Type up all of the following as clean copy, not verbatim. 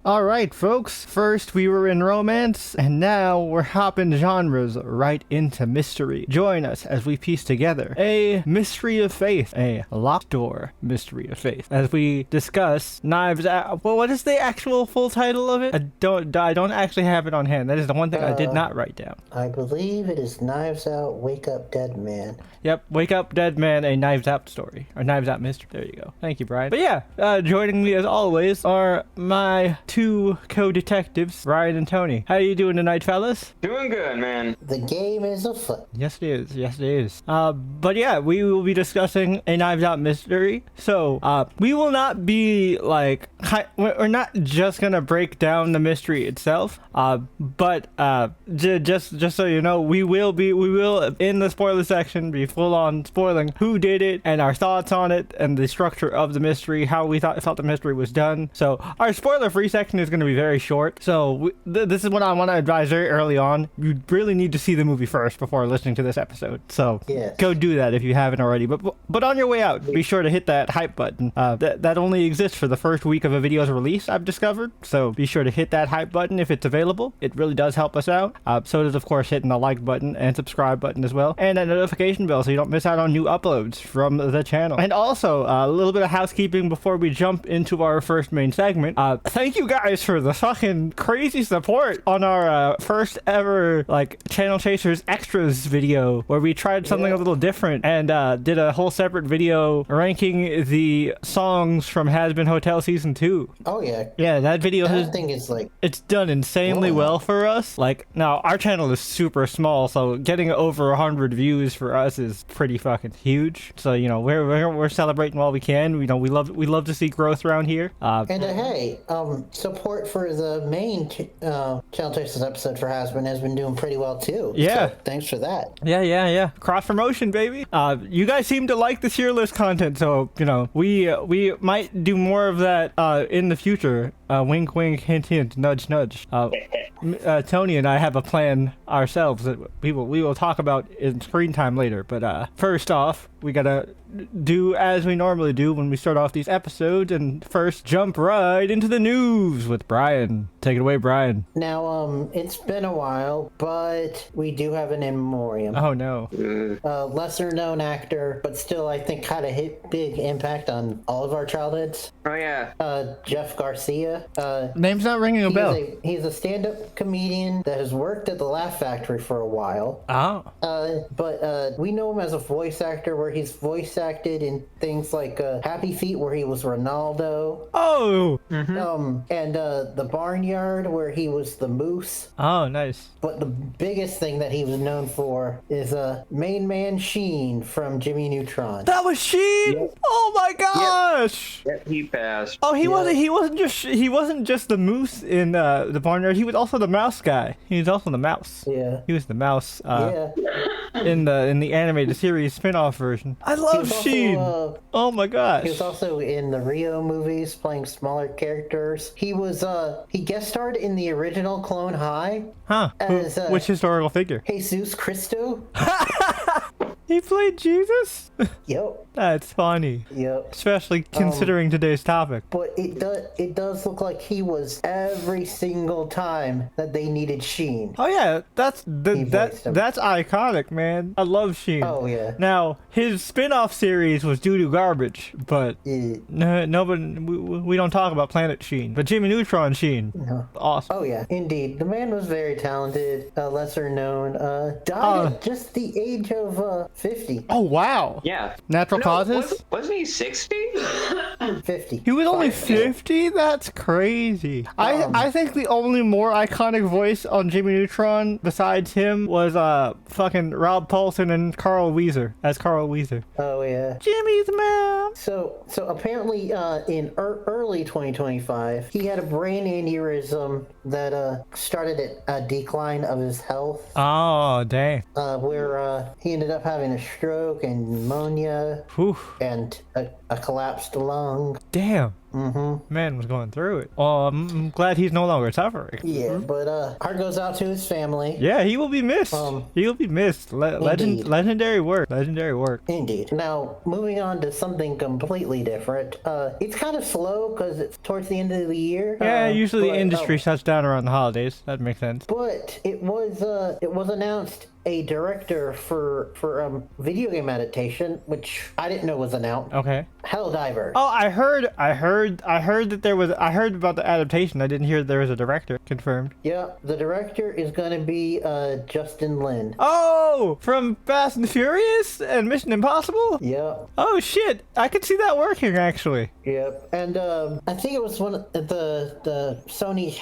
All right, folks. First we were in romance, and now we're hopping genres right into mystery. Join us as we piece together a mystery of faith, a locked door mystery of faith, as we discuss Knives Out. Well, what is the actual full title of it? I don't actually have it on hand. That is the one thing I did not write down. I believe it is Knives Out, Wake Up Dead Man. Yep, Wake Up Dead Man, a Knives Out story, or Knives Out mystery. There you go. Thank you, Brian. But yeah, joining me as always are my two co-detectives, Brian and Tony. How are you doing tonight, fellas? Doing good, man. The game is afoot. Yes, it is. Yes, it is. But yeah, we will be discussing a Knives Out mystery. So, we will not be like, we're not just gonna break down the mystery itself. But just so you know, we will in the spoiler section be full on spoiling who did it and our thoughts on it and the structure of the mystery, how we felt the mystery was done. So our spoiler-free section is going to be very short. So this is what I want to advise very early on. You really need to see the movie first before listening to this episode. So yes. Go do that if you haven't already. But on your way out, be sure to hit that hype button. That only exists for the first week of a video's release, I've discovered. So be sure to hit that hype button if it's available. It really does help us out. So does, of course, hitting the like button and subscribe button as well. And a notification bell so you don't miss out on new uploads from the channel. And also, a little bit of housekeeping before we jump into our first main segment. Thank you guys for the fucking crazy support on our first ever, like, Channel Chasers Extras video, where we tried something a little different and did a whole separate video ranking the songs from Has Been Hotel Season 2. Oh, yeah. Yeah, that video it's done insanely well for us. Like, now, our channel is super small, so getting over 100 views for us is pretty fucking huge. So, you know, we're celebrating while we can. You know, we love to see growth around here. Hey, support for the main Channel Chasers episode for has been doing pretty well too. Yeah. So, thanks for that. Yeah. Cross promotion, baby. You guys seem to like the tier list content, so, you know, we might do more of that in the future. Wink, wink, hint, hint, nudge, nudge. Tony and I have a plan ourselves that we will talk about in screen time later. But first off, we gotta do as we normally do when we start off these episodes, and first jump right into the news with Brian. Take it away, Brian. Now, it's been a while, but we do have an in memoriam. Oh no. Lesser known actor, but still I think had a big impact on all of our childhoods. Oh, yeah. Jeff Garcia. Name's not ringing a bell. He's a stand-up comedian that has worked at the Laugh Factory for a while. Oh. But we know him as a voice actor, where he's voice acted in things like Happy Feet, where he was Ronaldo. Oh. And The Barnyard, where he was the Moose. Oh, nice. But the biggest thing that he was known for is Main Man Sheen from Jimmy Neutron. That was Sheen. Yep. Oh my gosh. Yep, he passed. Oh, he wasn't just the Moose in The Barnyard. He was also the mouse guy. He was also the mouse. Yeah. He was the mouse. In the animated series spin-off version. I love Sheen. Oh my gosh. He was also in the Rio movies playing smaller characters. He was he guest starred in the original Clone High. Huh. As, which historical figure? Jesus Christo. He played Jesus? Yep. That's funny. Yep. Especially considering today's topic. But it does look like he was every single time that they needed Sheen. Oh yeah, that's iconic, man. I love Sheen. Oh yeah. Now his spin-off series was doo-doo garbage, but nobody we don't talk about Planet Sheen, but Jimmy Neutron Sheen. No. Awesome. Oh yeah, indeed. The man was very talented. Lesser known. Died at just the age of 50. Oh wow. Yeah. Natural causes? Wasn't he 60? 50. He was only 50? That's crazy. I think the only more iconic voice on Jimmy Neutron besides him was fucking Rob Paulson and Carl Weezer as Carl Weezer. Oh yeah. Jimmy's mom. So apparently in early 2025, he had a brain aneurysm that started a decline of his health. Oh, dang. Where he ended up having a stroke and pneumonia. Whew. And a collapsed lung. Damn. Man was going through it. Oh, I'm glad he's no longer suffering. Yeah, but heart goes out to his family. Yeah, he will be missed. He will be missed. Indeed. Legendary work. Legendary work. Indeed. Now, moving on to something completely different. It's kind of slow because it's towards the end of the year. Yeah, usually the but, industry shuts down around the holidays. That makes sense. But it was announced a director for video game adaptation, which I didn't know was announced. Okay. Helldiver. Oh, I heard that there was. I heard about the adaptation. I didn't hear there was a director confirmed. Yeah, the director is going to be Justin Lin. Oh, from Fast and Furious and Mission Impossible. Yep. Oh shit, I could see that working actually. Yep. And I think it was one of the Sony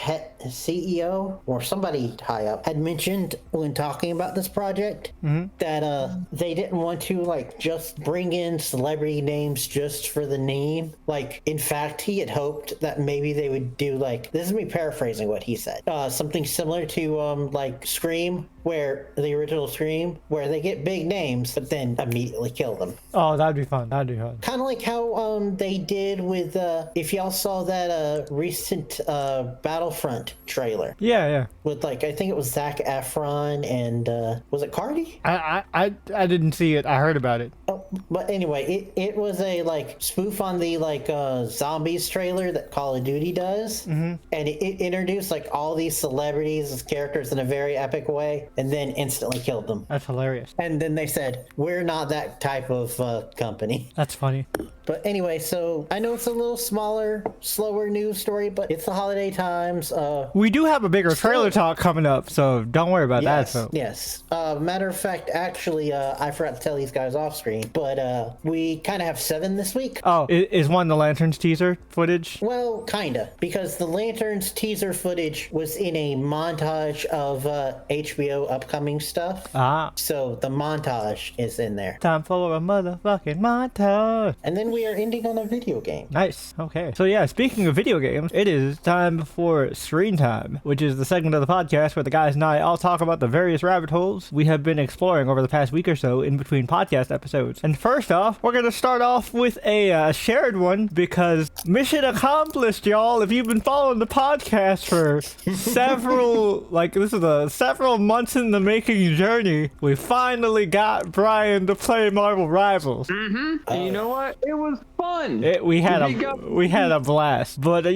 CEO or somebody high up had mentioned when talking about this project that they didn't want to like just bring in celebrity names just for the name. Like, in fact, he had hoped that maybe they would do like, this is me paraphrasing what he said, something similar to like Scream, where the original Scream, where they get big names but then immediately kill them. Oh, that'd be fun. That'd be fun. Kind of like how they did with if y'all saw that recent Battlefront trailer. Yeah. With like, I think it was Zac Efron and was it Cardi? I didn't see it. I heard about it. Oh, but anyway, it was a like spoof on the like zombies trailer that Call of Duty does, and it introduced like all these celebrities as characters in a very epic way, and then instantly killed them. That's hilarious. And then they said, "We're not that type of company." That's funny. But anyway, so I know it's a little smaller, slower news story, but it's the holiday times. We do have a bigger trailer talk coming up, so don't worry about that. So. Yes. Matter of fact, actually, I forgot to tell these guys off screen, but we kind of have 7 this week. Oh, is one the Lanterns teaser footage? Well, kinda, because the Lanterns teaser footage was in a montage of HBO upcoming stuff. Ah. So the montage is in there. Time for a motherfucking montage. And then we are ending on a video game. Nice. Okay. So yeah, speaking of video games, it is time for Screen Time, which is the segment of the podcast where the guys and I all talk about the various rabbit holes we have been exploring over the past week or so in between podcast episodes. And first off, we're going to start off with a shared one because mission accomplished, y'all. If you've been following the podcast for several months in the making journey, we finally got Brian to play Marvel Rivals. And you know what? It was fun. We had a blast. But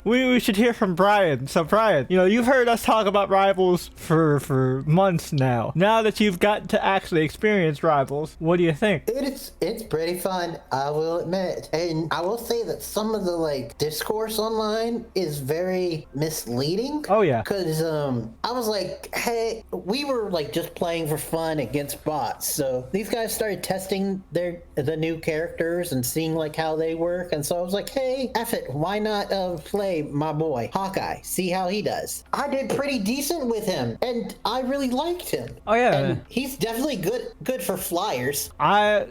we should hear from Brian. So Brian, you've heard us talk about Rivals for months now. Now that you've got to actually experience Rivals, what do you think? It's pretty fun, I will admit. And I will say that some of the like discourse online is very misleading. Oh yeah. Cause I was like, hey, we were like just playing for fun against bots. So these guys started testing the new characters and seeing like how they work. And so I was like, hey, F it, why not play my boy Hawkeye? See how he does. I did pretty decent with him, and I really liked him. Oh yeah. And he's definitely good for flyers. As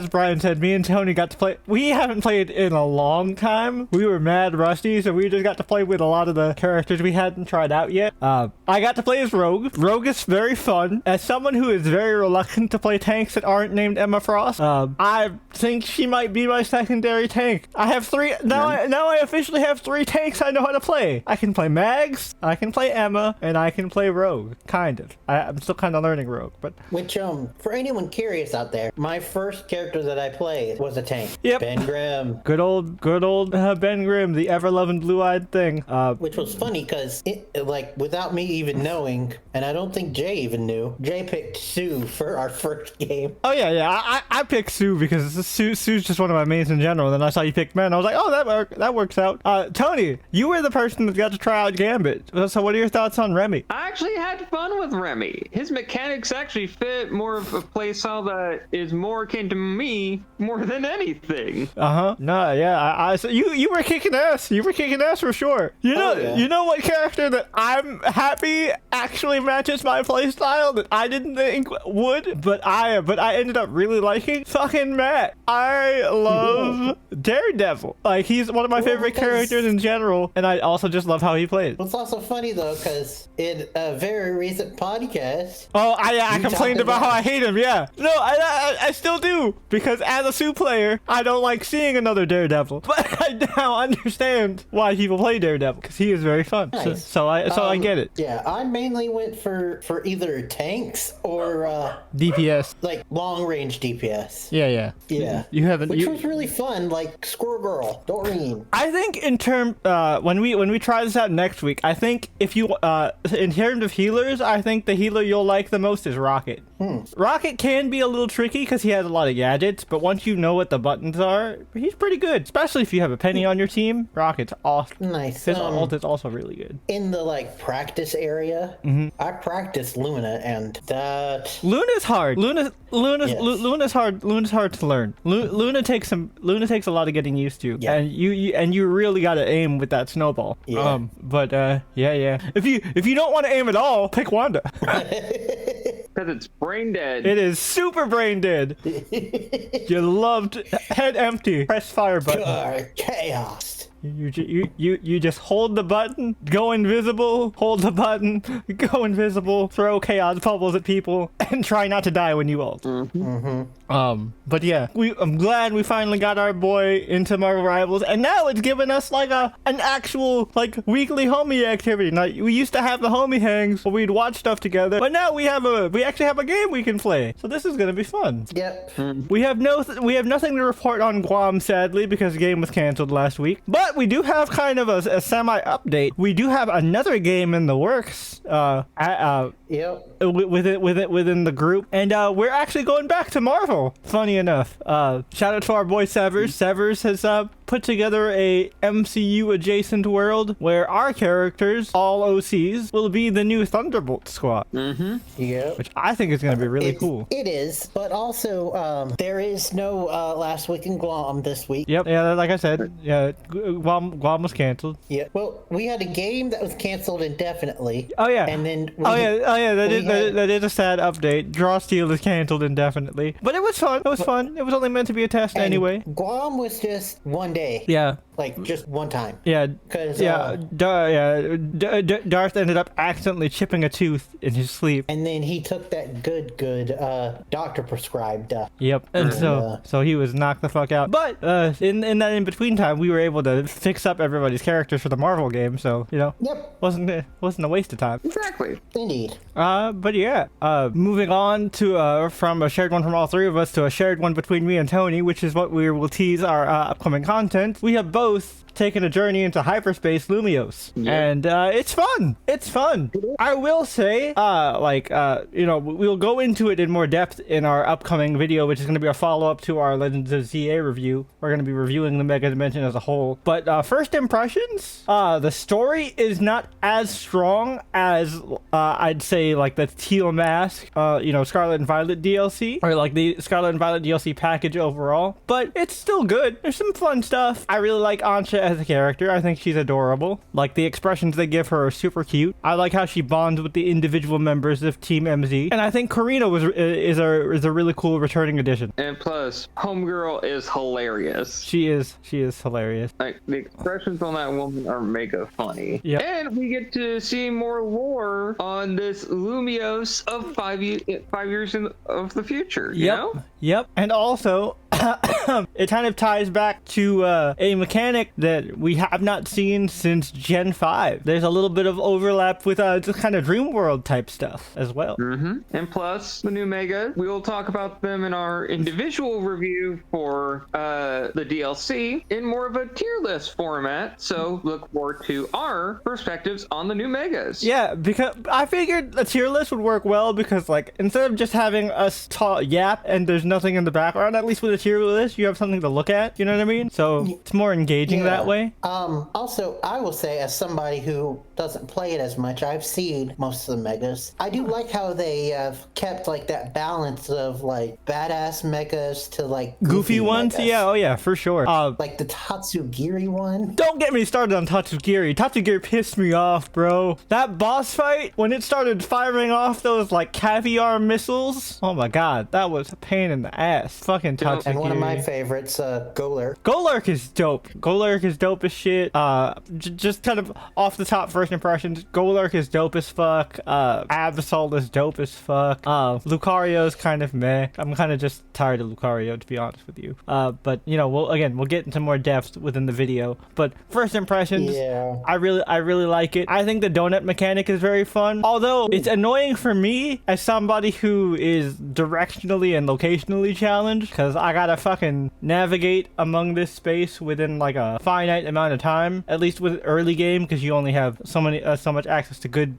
Brian said, me and Tony got to play. We haven't played in a long time. We were mad rusty, so we just got to play with a lot of the characters we hadn't tried out yet. I got to play as Rogue. Rogue is very fun. As someone who is very reluctant to play tanks that aren't named Emma Frost, I think she might be my secondary tank. I have 3 now. I officially have 3 tanks I know how to play. I can play Mags, I can play Emma, and I can play Rogue. Kind of. I'm still kind of learning Rogue, but which for anyone curious out there, my first character that I played was a tank. Yep. Ben Grimm. Good old Ben Grimm, the ever-loving blue-eyed thing. Which was funny because like without me even knowing, and I don't think Jay even knew, Jay picked Sue for our first game. Oh yeah. I picked Sue because Sue's just one of my mains in general. Then I saw you pick Ben. I was like, oh, that works out. Tony, you were the person that got to try out Gambit. So what are your thoughts on Remy? I actually had fun with Remy. His mechanics actually fit more of a playstyle that is more akin to me more than anything. No, yeah. So you were kicking ass. You were kicking ass for sure. You know what character that I'm happy actually matches my playstyle that I didn't think would, but I ended up really liking? Fucking fucking Matt. I love Daredevil. Like, he's one of my favorite characters in general, and I also just love how he plays. It's also funny though, because in a very recent podcast, Oh, I complained talked about how about- I hate him. Yeah, no, I still do, because as a Sue player, I don't like seeing another Daredevil. But I now understand why people play Daredevil, because he is very fun. Nice. So I get it. Yeah, I mainly went for either tanks or DPS. like long range DPS. Yeah. Yeah, You haven't. which was really fun. Like Squirrel Girl, Doreen. I think in term when we try this out next week, I think if you in terms of healers, I think the healer you'll like the most is Rocket. Rocket can be a little tricky because he has a lot of gadgets, but once you know what the buttons are, he's pretty good. Especially if you have a Penny on your team, Rocket's awesome. Nice. His ult is also really good. In the like practice area, I practiced Luna, and that Luna's hard. Luna's Yes. Luna's hard. Luna's hard to learn. Luna takes a lot of getting used to, Yeah. and you really got to aim with that snowball. Yeah. But yeah. If you don't want to aim at all, pick Wanda. Because it's brain dead. It is super brain dead. You loved head empty. Press fire button. Chaos. You just hold the button, go invisible, hold the button, go invisible, throw chaos bubbles at people, and try not to die when you ult. But yeah, I'm glad we finally got our boy into Marvel Rivals, and now it's given us like an actual like weekly homie activity. Now we used to have the homie hangs where we'd watch stuff together, but now we actually have a game we can play. So this is gonna be fun. Yep. We have nothing to report on Guam, sadly, because the game was canceled last week. But we do have kind of a semi-update. We do have another game in the works. Yep. Within the group, and we're actually going back to Marvel. Funny enough, shout out to our boy Severs. Severs has put together a MCU adjacent world where our characters, all OCs, will be the new Thunderbolt squad, Yep. which I think is going to be really cool. It is, but also there is no last week in Guam this week. Yep. Yeah, like I said, yeah, Guam was canceled. Yeah. Well, we had a game that was canceled indefinitely. Oh yeah. And then That is a sad update. Draw Steel is canceled indefinitely, but it was fun. It was fun. It was only meant to be a test and anyway. Guam was just one day. Yeah. Like just one time. Yeah. 'Cause, Darth ended up accidentally chipping a tooth in his sleep. And then he took that good doctor prescribed. Yep. And so he was knocked the fuck out. But in that in between time, we were able to fix up everybody's characters for the Marvel game. So Yep. wasn't a waste of time. Exactly. Indeed. But yeah, moving on to from a shared one from all three of us to a shared one between me and Tony, which is what we will tease our upcoming content. We have both taken a journey into hyperspace Lumios, and it's fun. It's fun. I will say, we'll go into it in more depth in our upcoming video, which is going to be a follow-up to our Legends of ZA review. We're going to be reviewing the Mega Dimension as a whole. But first impressions, the story is not as strong as I'd say like the Teal Mask, Scarlet and Violet DLC, or like the Scarlet and Violet DLC package overall. But it's still good. There's some fun stuff. I really like Ansha as a character. I think she's adorable. Like, the expressions they give her are super cute. I like how she bonds with the individual members of Team MZ. And I think Karina is a really cool returning addition. And plus, Homegirl is hilarious. She is hilarious. Like, the expressions on that woman are mega funny. Yep. And we get to see more lore on this Lumios of 5 years of the future, you know? Yep. And also, it kind of ties back to a mechanic that we have not seen since Gen 5. There's a little bit of overlap with just kind of Dream World type stuff as well. And plus, the new Mega, we will talk about them in our individual review for the DLC in more of a tier list format. So look forward to our perspectives on the new Megas. Yeah, because I figured a tier list would work well because, like, instead of just having us yap and there's nothing in the background, at least with a tier list, you have something to look at. You know what I mean? So it's more engaging that way. Also, I will say, as somebody who doesn't play it as much, I've seen most of the megas. I do like how they have kept like that balance of like badass megas to like Goofy ones? megas. Yeah, oh yeah, for sure. Like the Tatsugiri one. Don't get me started on Tatsugiri. Tatsugiri pissed me off, bro. That boss fight, when it started firing off those like caviar missiles, oh my god, that was a pain in the ass. Fucking Tatsugiri. And one of my favorites, Golurk. Golurk is dope. Golurk is dope as shit. Just kind of off the top first impressions, Golurk is dope as fuck. Absol is dope as fuck. Lucario's kind of meh. I'm kind of just tired of Lucario, to be honest with you. But you know, we'll get into more depth within the video. But first impressions, Yeah. I really like it. I think the donut mechanic is very fun. Although it's annoying for me as somebody who is directionally and locationally challenged, because I gotta fucking navigate among this space within like a finite amount of time, at least with early game, because you only have so much access to good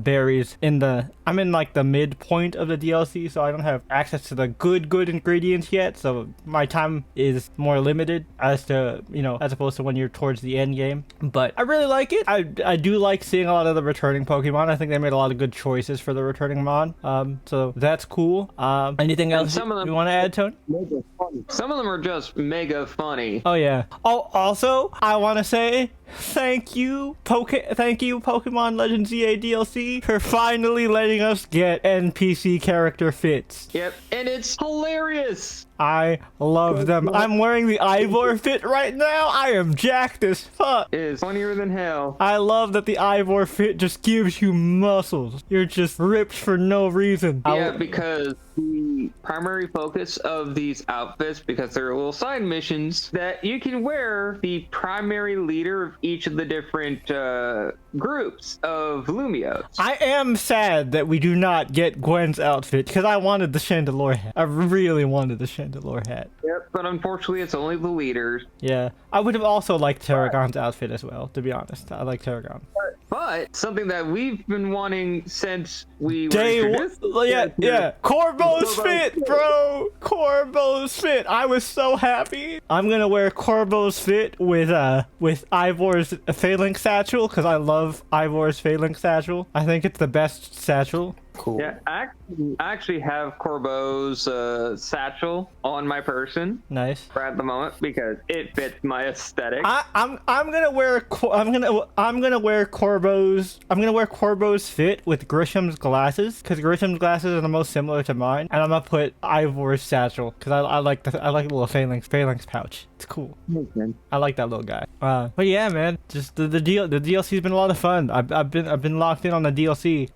berries in the I'm in like the midpoint of the DLC, so I don't have access to the good ingredients yet, so my time is more limited as to, you know, as opposed to when you're towards the end game. But I really like it. I do like seeing a lot of the returning Pokemon. I think they made a lot of good choices for the returning mon. So that's cool. Anything else you want to add, Tony? Some of them are just mega funny. Oh yeah. Oh, also, I want to say thank you Pokemon Legends EA DLC for finally letting us get NPC character fits. Yep, and it's hilarious. I love them. I'm wearing the Ivor fit right now. I am jacked as fuck. It is funnier than hell. I love that the Ivor fit just gives you muscles. You're just ripped for no reason. Yeah, because the primary focus of these outfits, because they're little side missions, that you can wear the primary leader of each of the different groups of Lumios. I am sad that we do not get Gwen's outfit, because I wanted the Chandelure hat. I really wanted the Chandelure hat. Yep, but unfortunately it's only the leaders. Yeah, I would have also liked Tarragon's outfit as well, to be honest. I like Tarragon. But something that we've been wanting since we were introduced. Yeah. Corbo's fit, bro. Corbo's fit. I was so happy. I'm gonna wear Corbo's fit with Ivor's Phalanx satchel, because I love Ivor's Phalanx satchel. I think it's the best satchel. Cool. Yeah, I actually have Corbo's satchel on my person Nice. right at the moment because it fits my aesthetic. I'm gonna wear Corbo's fit with Grisham's glasses, because Grisham's glasses are the most similar to mine, and I'm gonna put Ivor's satchel because I like the little phalanx pouch. It's cool. I like that little guy. But yeah, man, just the DLC's been a lot of fun. I've been locked in on the DLC.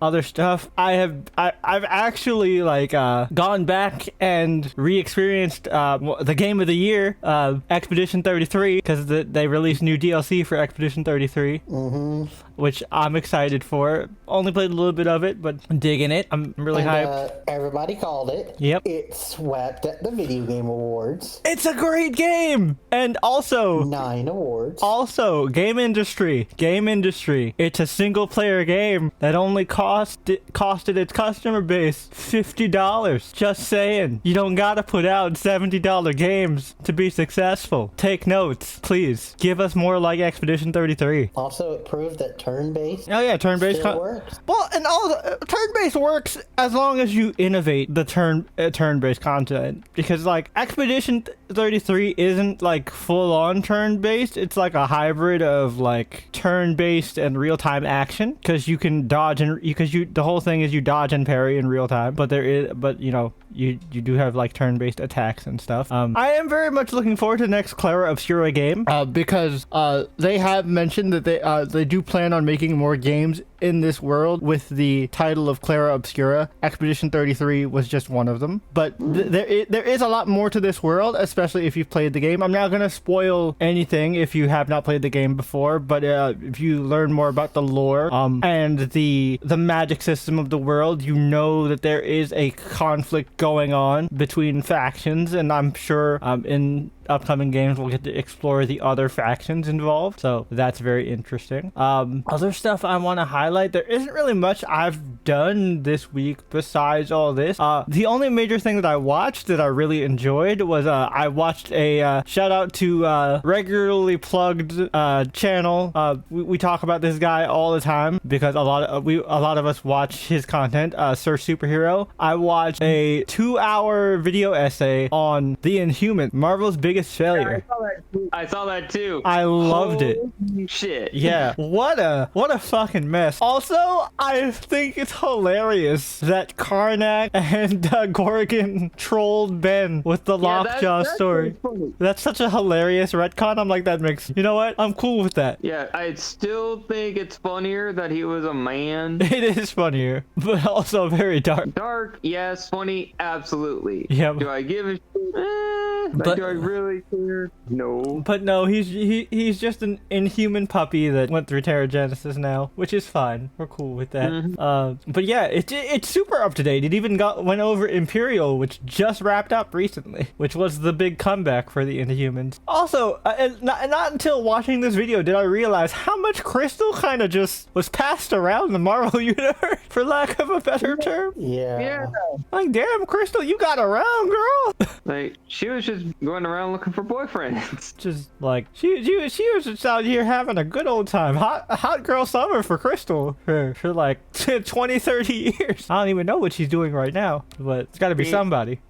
Other stuff, I've actually like gone back and re-experienced the game of the year, Expedition 33, because they released new DLC for Expedition 33, which I'm excited for. Only played a little bit of it, but digging it. I'm really hyped. Everybody called it. Yep. It swept at the Video Game Awards. It's a great game, and also 9 awards. Also, game industry. It's a single player game that only costed its customer base $50. Just saying. You don't gotta put out $70 games to be successful. Take notes, please. Give us more like Expedition 33. Also, it proved that turn-based Oh yeah, turn-based still works. Well, and turn-based works as long as you innovate the turn-based content, because like Expedition 33 isn't like full-on turn-based. It's like a hybrid of like turn-based and real-time action, because you can dodge and the whole thing is you dodge and parry in real time. But you know, you do have like turn-based attacks and stuff. I am very much looking forward to the next Clara Obscura game, because they have mentioned that they do plan on making more games in this world with the title of Clara Obscura. Expedition 33 was just one of them, but there is a lot more to this world, especially if you've played the game. I'm not gonna spoil anything if you have not played the game before, but if you learn more about the lore and the magic system of the world, you know that there is a conflict going on between factions, and I'm sure in upcoming games we'll get to explore the other factions involved, so that's very interesting. Other stuff I want to highlight highlight. There isn't really much I've done this week besides all this. The only major thing that I watched that I really enjoyed was I watched a shout out to regularly plugged channel. We talk about this guy all the time because a lot of us watch his content. Sir Superhero. I watched a 2-hour video essay on The Inhuman, Marvel's biggest failure. I saw that too. I loved it. Holy shit. Yeah, what a fucking mess. Also, I think it's hilarious that Karnak and Gorgon trolled Ben with the Lockjaw story. That's such a hilarious retcon. I'm like, that makes, you know what? I'm cool with that. Yeah, I still think it's funnier that he was a man. It is funnier, but also very dark. Dark, yes. Funny, absolutely. Yeah. Do I give a shit? But- do I really care? No. But no, he's just an inhuman puppy that went through Terrigenesis now, which is fine. We're cool with that. But yeah, it's super up to date. It even went over Imperial, which just wrapped up recently, which was the big comeback for the Inhumans. Also, not until watching this video did I realize how much Crystal kind of just was passed around the Marvel universe, for lack of a better term. Yeah. Like, damn, Crystal, you got around, girl. Like, she was just going around looking for boyfriends. Just like she was just out here having a good old time. Hot girl summer for Crystal for like 20, 30 years. I don't even know what she's doing right now, but it's got to be somebody.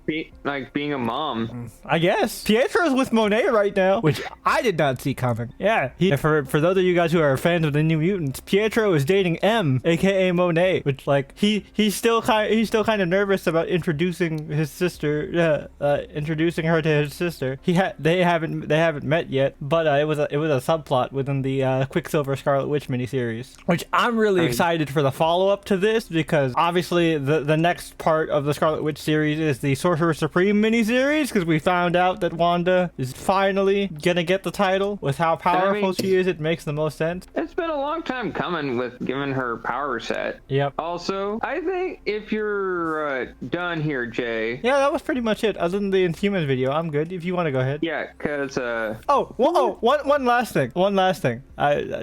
Being a mom. I guess Pietro's with Monet right now, which I did not see coming. Yeah, for those of you guys who are fans of the New Mutants, Pietro is dating M, aka Monet, which like he's still kind of nervous about introducing his sister, introducing her to his sister. They haven't met yet, but it was a subplot within the Quicksilver Scarlet Witch miniseries, which I'm really excited for the follow up to this, because obviously the next part of the Scarlet Witch series is the Sorcerer Supreme miniseries, because we found out that Wanda is finally gonna get the title. With how powerful she is, it makes the most sense. It's been a long time coming with giving her power set. Yep. Also, I think if you're done here, Jay. Yeah, that was pretty much it. Other than the Inhumans video, I'm good. If you want to go ahead. Yeah, because One last thing.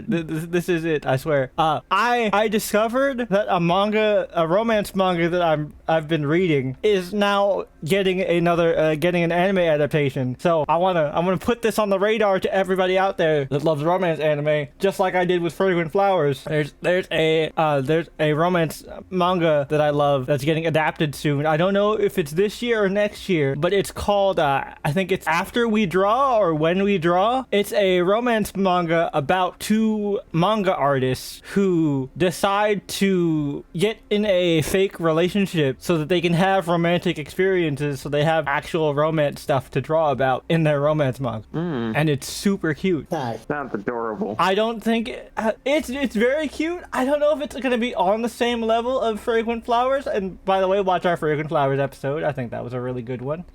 This is it. I swear. I discovered that a romance manga that I've been reading is now getting an anime adaptation. So I wanna put this on the radar to everybody out there that loves romance anime, just like I did with Fragrant Flowers. There's a romance manga that I love that's getting adapted soon. I don't know if it's this year or next year, but it's called I think it's After We Draw or When We Draw. It's a romance manga about two manga artists who decide to get in a fake relationship so that they can have romantic experiences, so they have actual romance stuff to draw about in their romance manga. And it's super cute. Nice. sounds adorable. I don't think it's very cute. I don't know if it's gonna be on the same level of Fragrant Flowers. And by the way, watch our Fragrant Flowers episode. I think that was a really good one.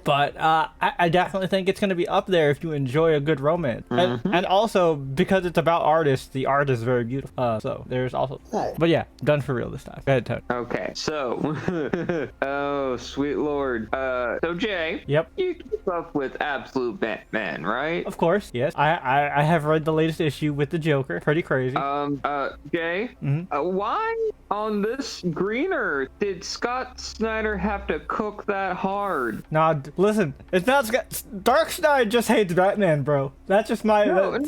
But I definitely think it's gonna be up there if you enjoy a good romance. And also because it's about artists, the art is very beautiful. So there's also. Nice. But yeah, done for real this time. Go ahead, Tony. Okay, so oh sweet lord. So Jay. Yep. You keep up with Absolute Batman, right? Of course, yes. I have read the latest issue with the Joker. Pretty crazy. Jay, why on this Green Earth did Scott Snyder have to cook that hard? Nah, listen, it's not Darkseid just hates Batman, bro. That's just my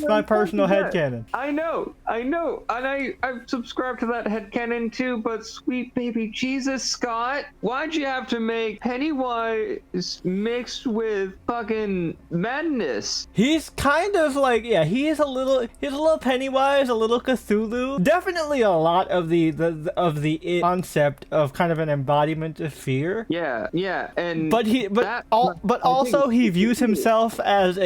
my personal headcanon. I know, and I've subscribed to that headcanon too, but sweet baby Jesus, Scott, why'd you have to make Pennywise mixed with fucking madness? He's kind of like, yeah, he's a little Pennywise, a little Cthulhu. Definitely a lot of the concept of kind of an embodiment of fear. Yeah, and But also he views himself as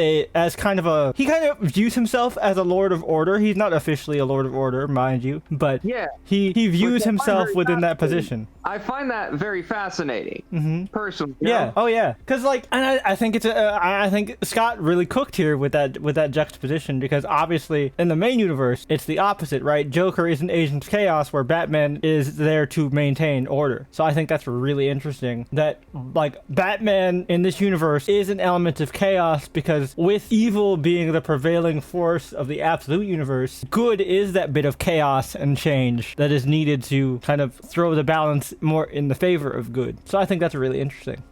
kind of views himself as a Lord of Order. He's not officially a Lord of Order, mind you, but yeah, he views himself within that position. I find that very fascinating, personally. Yeah. Oh yeah. Because and I think I think Scott really cooked here with that juxtaposition, because obviously in the main universe it's the opposite, right? Joker is an Agent of Chaos, where Batman Batman is there to maintain order. So I think that's really interesting that like Batman in this universe is an element of chaos, because with evil being the prevailing force of the absolute universe, good is that bit of chaos and change that is needed to kind of throw the balance more in the favor of good. So I think that's really interesting.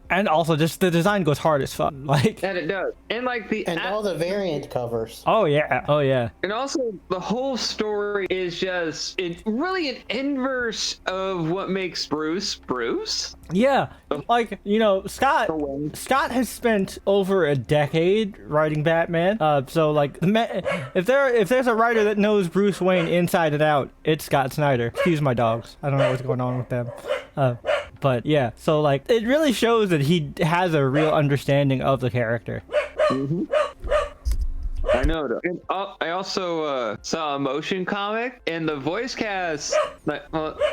And also just the design goes hard as fuck. Like, And it does. And like And all the variant covers. oh yeah, oh yeah. And also, the whole story is just really an inverse of what makes Bruce Bruce. Yeah, like, you know, Scott has spent over a decade writing Batman. So like, if there's a writer that knows Bruce Wayne inside and out, it's Scott Snyder. Excuse my dogs. I don't know what's going on with them. But yeah, so like, it really shows that he has a real understanding of the character. I know. And, I also saw a motion comic, and the voice cast,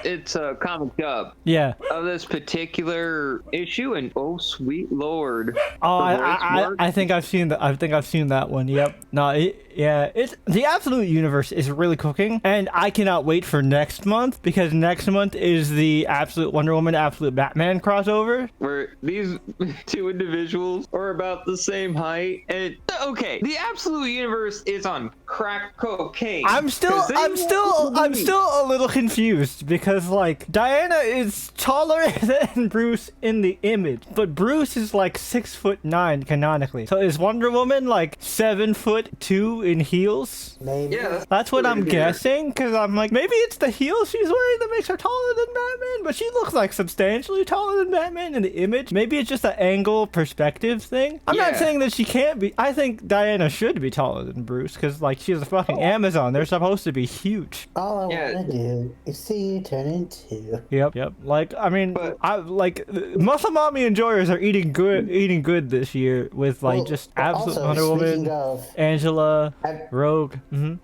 it's a comic dub. Yeah. Of this particular issue, and oh sweet lord. Oh, I think I've seen that. I think I've seen that one. Yep. No, it's the Absolute Universe is really cooking, and I cannot wait for next month, because next month is the Absolute Wonder Woman, Absolute Batman crossover, where these two individuals are about the same height. And okay, the Absolute Universe is on crack cocaine. I'm still a little confused, because like Diana is taller than Bruce in the image, but Bruce is like 6'9" canonically. So is Wonder Woman like 7'2" in heels? Maybe. Yeah, That's what I'm guessing, because I'm like, maybe it's the heels she's wearing that makes her taller than Batman, but she looks like substantially taller than Batman in the image. Maybe it's just an angle perspective thing. I'm not saying that she can't be. I think Diana should be taller than Bruce, because like, she's a fucking Amazon. They're supposed to be huge. All I want to do is see you turn into. Yep. Like, I mean, I like Muscle Mommy enjoyers are eating good this year with like just absolute Also, Wonder Woman, speaking of, Angela, Have- Rogue.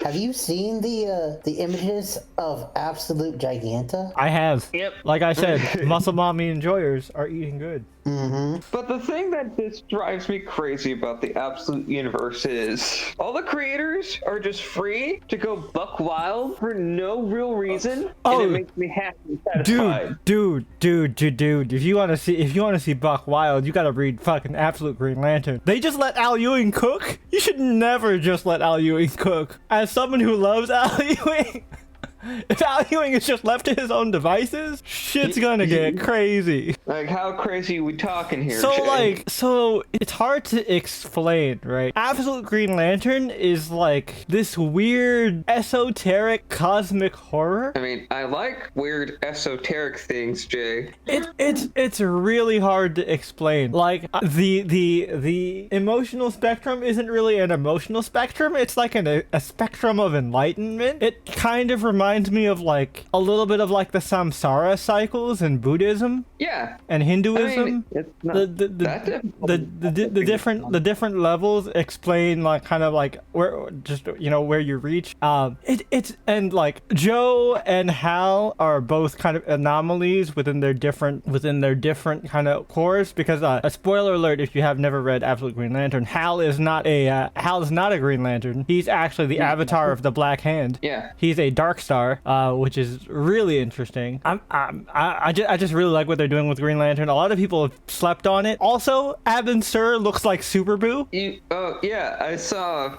have you seen the images of Absolute Giganta? I have. Yep. Like I said, Muscle Mommy enjoyers are eating good. But the thing that just drives me crazy about the Absolute Universe is all the creators are just free to go buck wild for no real reason, and it makes me happy and satisfied. Dude. If you want to see Buck Wild, you gotta read fucking Absolute Green Lantern. They just let Al Ewing cook. You should never just let Al Ewing cook. As someone who loves Al Ewing. If Al Ewing is just left to his own devices, shit's gonna get crazy. Like, how crazy are we talking here, So, Jay? so it's hard to explain, right? Absolute Green Lantern is like this weird, esoteric, cosmic horror. I mean, I like weird esoteric things, Jay. It's really hard to explain. Like, the emotional spectrum isn't really an emotional spectrum. It's like a spectrum of enlightenment. It kind of reminds me of like a little bit of like the samsara cycles in Buddhism. Yeah. And Hinduism. I mean, it's not that difficult. the different levels explain like kind of like where just where you reach. It's and like Joe and Hal are both kind of anomalies within their different kind of cores, because a spoiler alert if you have never read Absolute Green Lantern, Hal is not a Green Lantern. He's actually the avatar of the Black Hand. Yeah. He's a Dark Star, which is really interesting. I just really like what they're doing with Green Lantern. A lot of people have slept on it. Also, Abin Sur looks like Super Boo. Yeah, I saw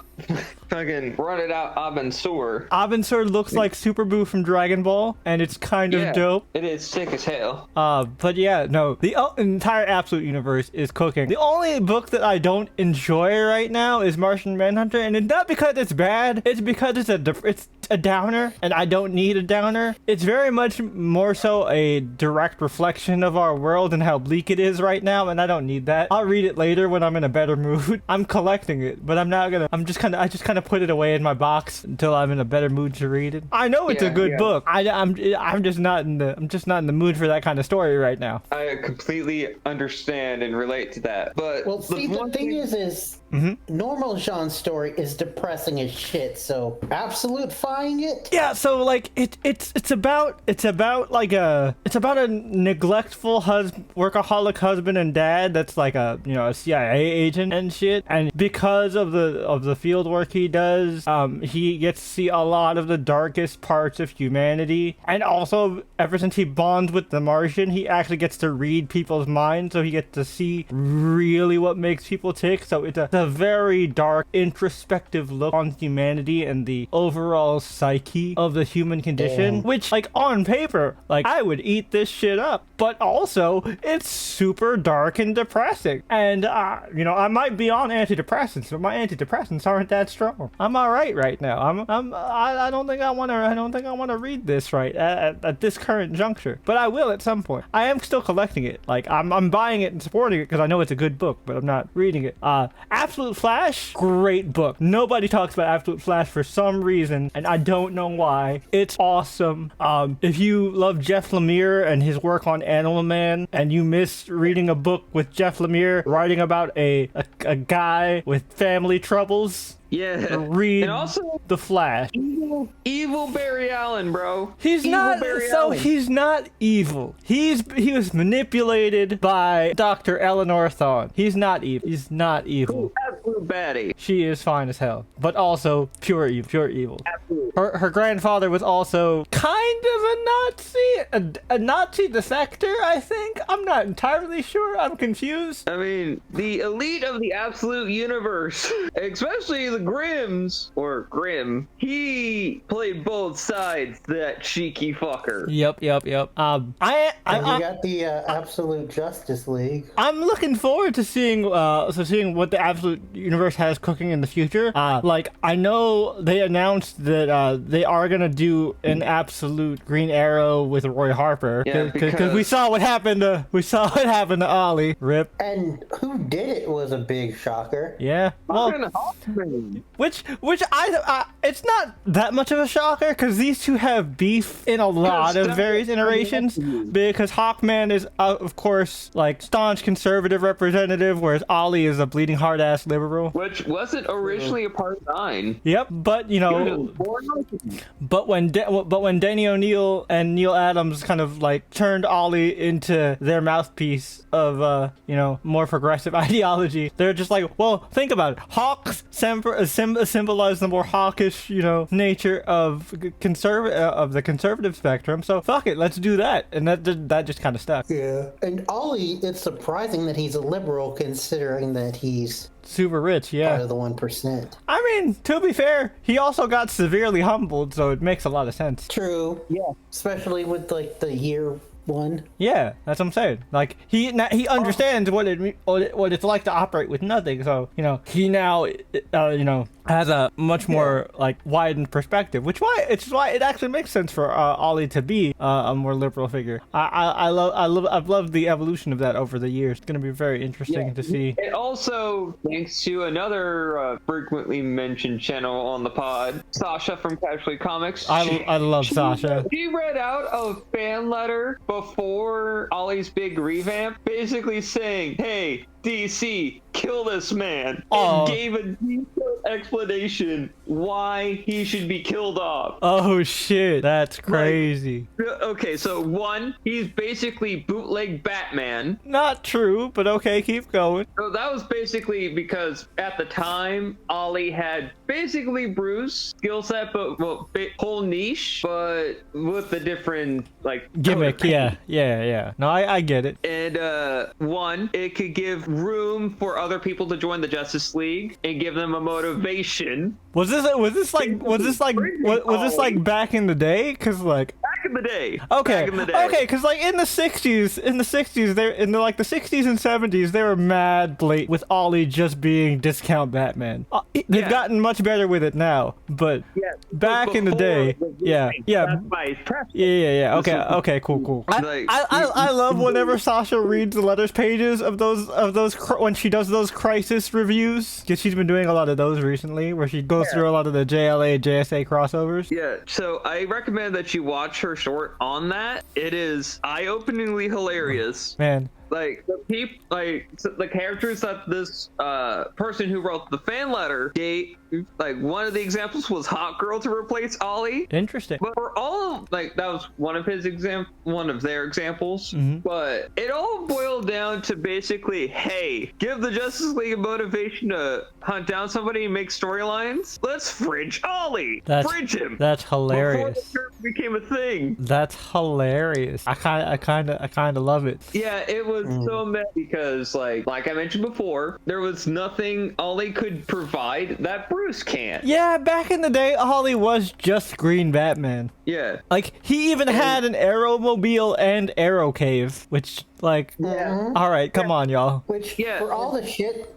fucking run it out Abin Sur. Abin Sur looks like Super Boo from Dragon Ball, and it's kind of dope. It is sick as hell. But yeah, no, the entire Absolute Universe is cooking. The only book that I don't enjoy right now is Martian Manhunter, and it's not because it's bad. It's because it's a downer, and I don't need a downer. It's very much more so a direct reflection of our world and how bleak it is right now, and I don't need that. I'll read it later when I'm in a better mood. I'm collecting it, but I just kind of put it away in my box until I'm in a better mood to read it. I know it's a good book. I'm just not in the mood for that kind of story right now. I completely understand and relate to that. But Well, see, the thing is normal Jean's story is depressing as shit. So absolute-fying it. Yeah, so like it's about a neglectful workaholic husband and dad that's like a CIA agent and shit, and because of the field work he does, he gets to see a lot of the darkest parts of humanity, and also ever since he bonds with the Martian, he actually gets to read people's minds, so he gets to see really what makes people tick. So it's a very dark, introspective look on humanity and the overall psyche of the human condition, Damn. which, like, on paper, like, I would eat this shit up, but also it's super dark and depressing. And I might be on antidepressants, but my antidepressants aren't that strong. I'm all right now. I don't think I want to read this right at this current juncture, but I will at some point. I am still collecting it. Like, I'm buying it and supporting it because I know it's a good book, but I'm not reading it. Absolute Flash, great book. Nobody talks about Absolute Flash for some reason, and I don't know why. It's awesome. If you love Jeff Lemire and his work on Animal Man, and you miss reading a book with Jeff Lemire writing about a guy with family troubles, Yeah. read And also The Flash. evil Barry Allen, bro. He's Evil not Barry so Allen. he's not evil. He was manipulated by Dr. Eleanor Thawne. He's not evil. He's not evil. Absolute baddie. She is fine as hell, but also pure evil. Pure evil. Absolute. Her grandfather was also kind of a Nazi, a Nazi defector, I think. I'm not entirely sure. I'm confused. I mean, the elite of the absolute universe, especially the Grimms, or Grimm, he played both sides, that cheeky fucker. Yep. And you got the Absolute Justice League. I'm looking forward to seeing what the Absolute Universe has cooking in the future. Like, I know they announced that they are gonna do an Absolute Green Arrow with Roy Harper, Yeah, because we saw what happened to Ollie. Rip. And who did it was a big shocker. Yeah. Well, Fucking Hoffman. which I it's not that much of a shocker because these two have beef in a lot of various iterations. Because Hawkman is, of course, like, staunch conservative representative, whereas Ollie is a bleeding hard ass liberal. Which wasn't originally a part of 9. Yep, but He was born open. but when Denny O'Neil and Neil Adams kind of like turned Ollie into their mouthpiece of more progressive ideology, they're just like, well, think about it. Hawks symbolize the more hawkish, nature of the conservative spectrum. So fuck it, let's do that, and that just kind of stuck. Yeah. And Ollie, it's surprising that he's a liberal considering that he's Super rich, yeah. part of the 1%. I mean, to be fair, he also got severely humbled, so it makes a lot of sense. True. Yeah. Especially with like the year 1. Yeah, that's what I'm saying. Like, he understands what it's like to operate with nothing. So he now has a much more like widened perspective, which is why it actually makes sense for Ollie to be a more liberal figure. I've loved the evolution of that over the years. It's going to be very interesting to see. And also, thanks to another frequently mentioned channel on the pod, Sasha from Casually Comics. I love Sasha. She read out a fan letter before Ollie's big revamp, basically saying, hey, DC, kill this man, Aw. and gave a detailed explanation why he should be killed off. Oh shit, that's crazy. Okay, so 1, he's basically bootleg Batman. Not true, but okay, keep going. So that was basically because at the time, Ollie had basically Bruce skill set, but whole niche, but with a different Gimmick, color. yeah. No, I get it. And 1, it could give room for other people to join the Justice League and give them a motivation. Was this like back in the day? Cause like Back in the day. okay, Back in the day. okay, cause like in the 60s, they're in the 60s and 70s, they were mad blatant with Ollie just being discount Batman. They've Yeah. gotten much better with it now, but Yeah, back in the day, yeah. That's my preference. Yeah. Okay, cool. Like, I love whenever Sasha reads the letters pages of those when she does those crisis reviews, because she's been doing a lot of those recently, where she goes through a lot of the JLA JSA crossovers. Yeah, so I recommend that you watch her short on that. It is eye-openingly hilarious. Man, the characters that this person who wrote the fan letter gave, like one of the examples was Hot Girl to replace Ollie. Interesting. But for all like that was one of their examples. But it all boiled down to basically, hey, give the Justice League a motivation to hunt down somebody and make storylines. Let's fridge Ollie. Fridge him. That's hilarious. Before the became a thing. That's hilarious. I kind of love it. Yeah, it was so mad because like I mentioned before, there was nothing Ollie could provide that Bruce can't. Yeah, back in the day, Ollie was just Green Batman. Yeah. Like, he even had an Aeromobile and Aero Cave, which, like, all right, come on, y'all. Which, for all the shit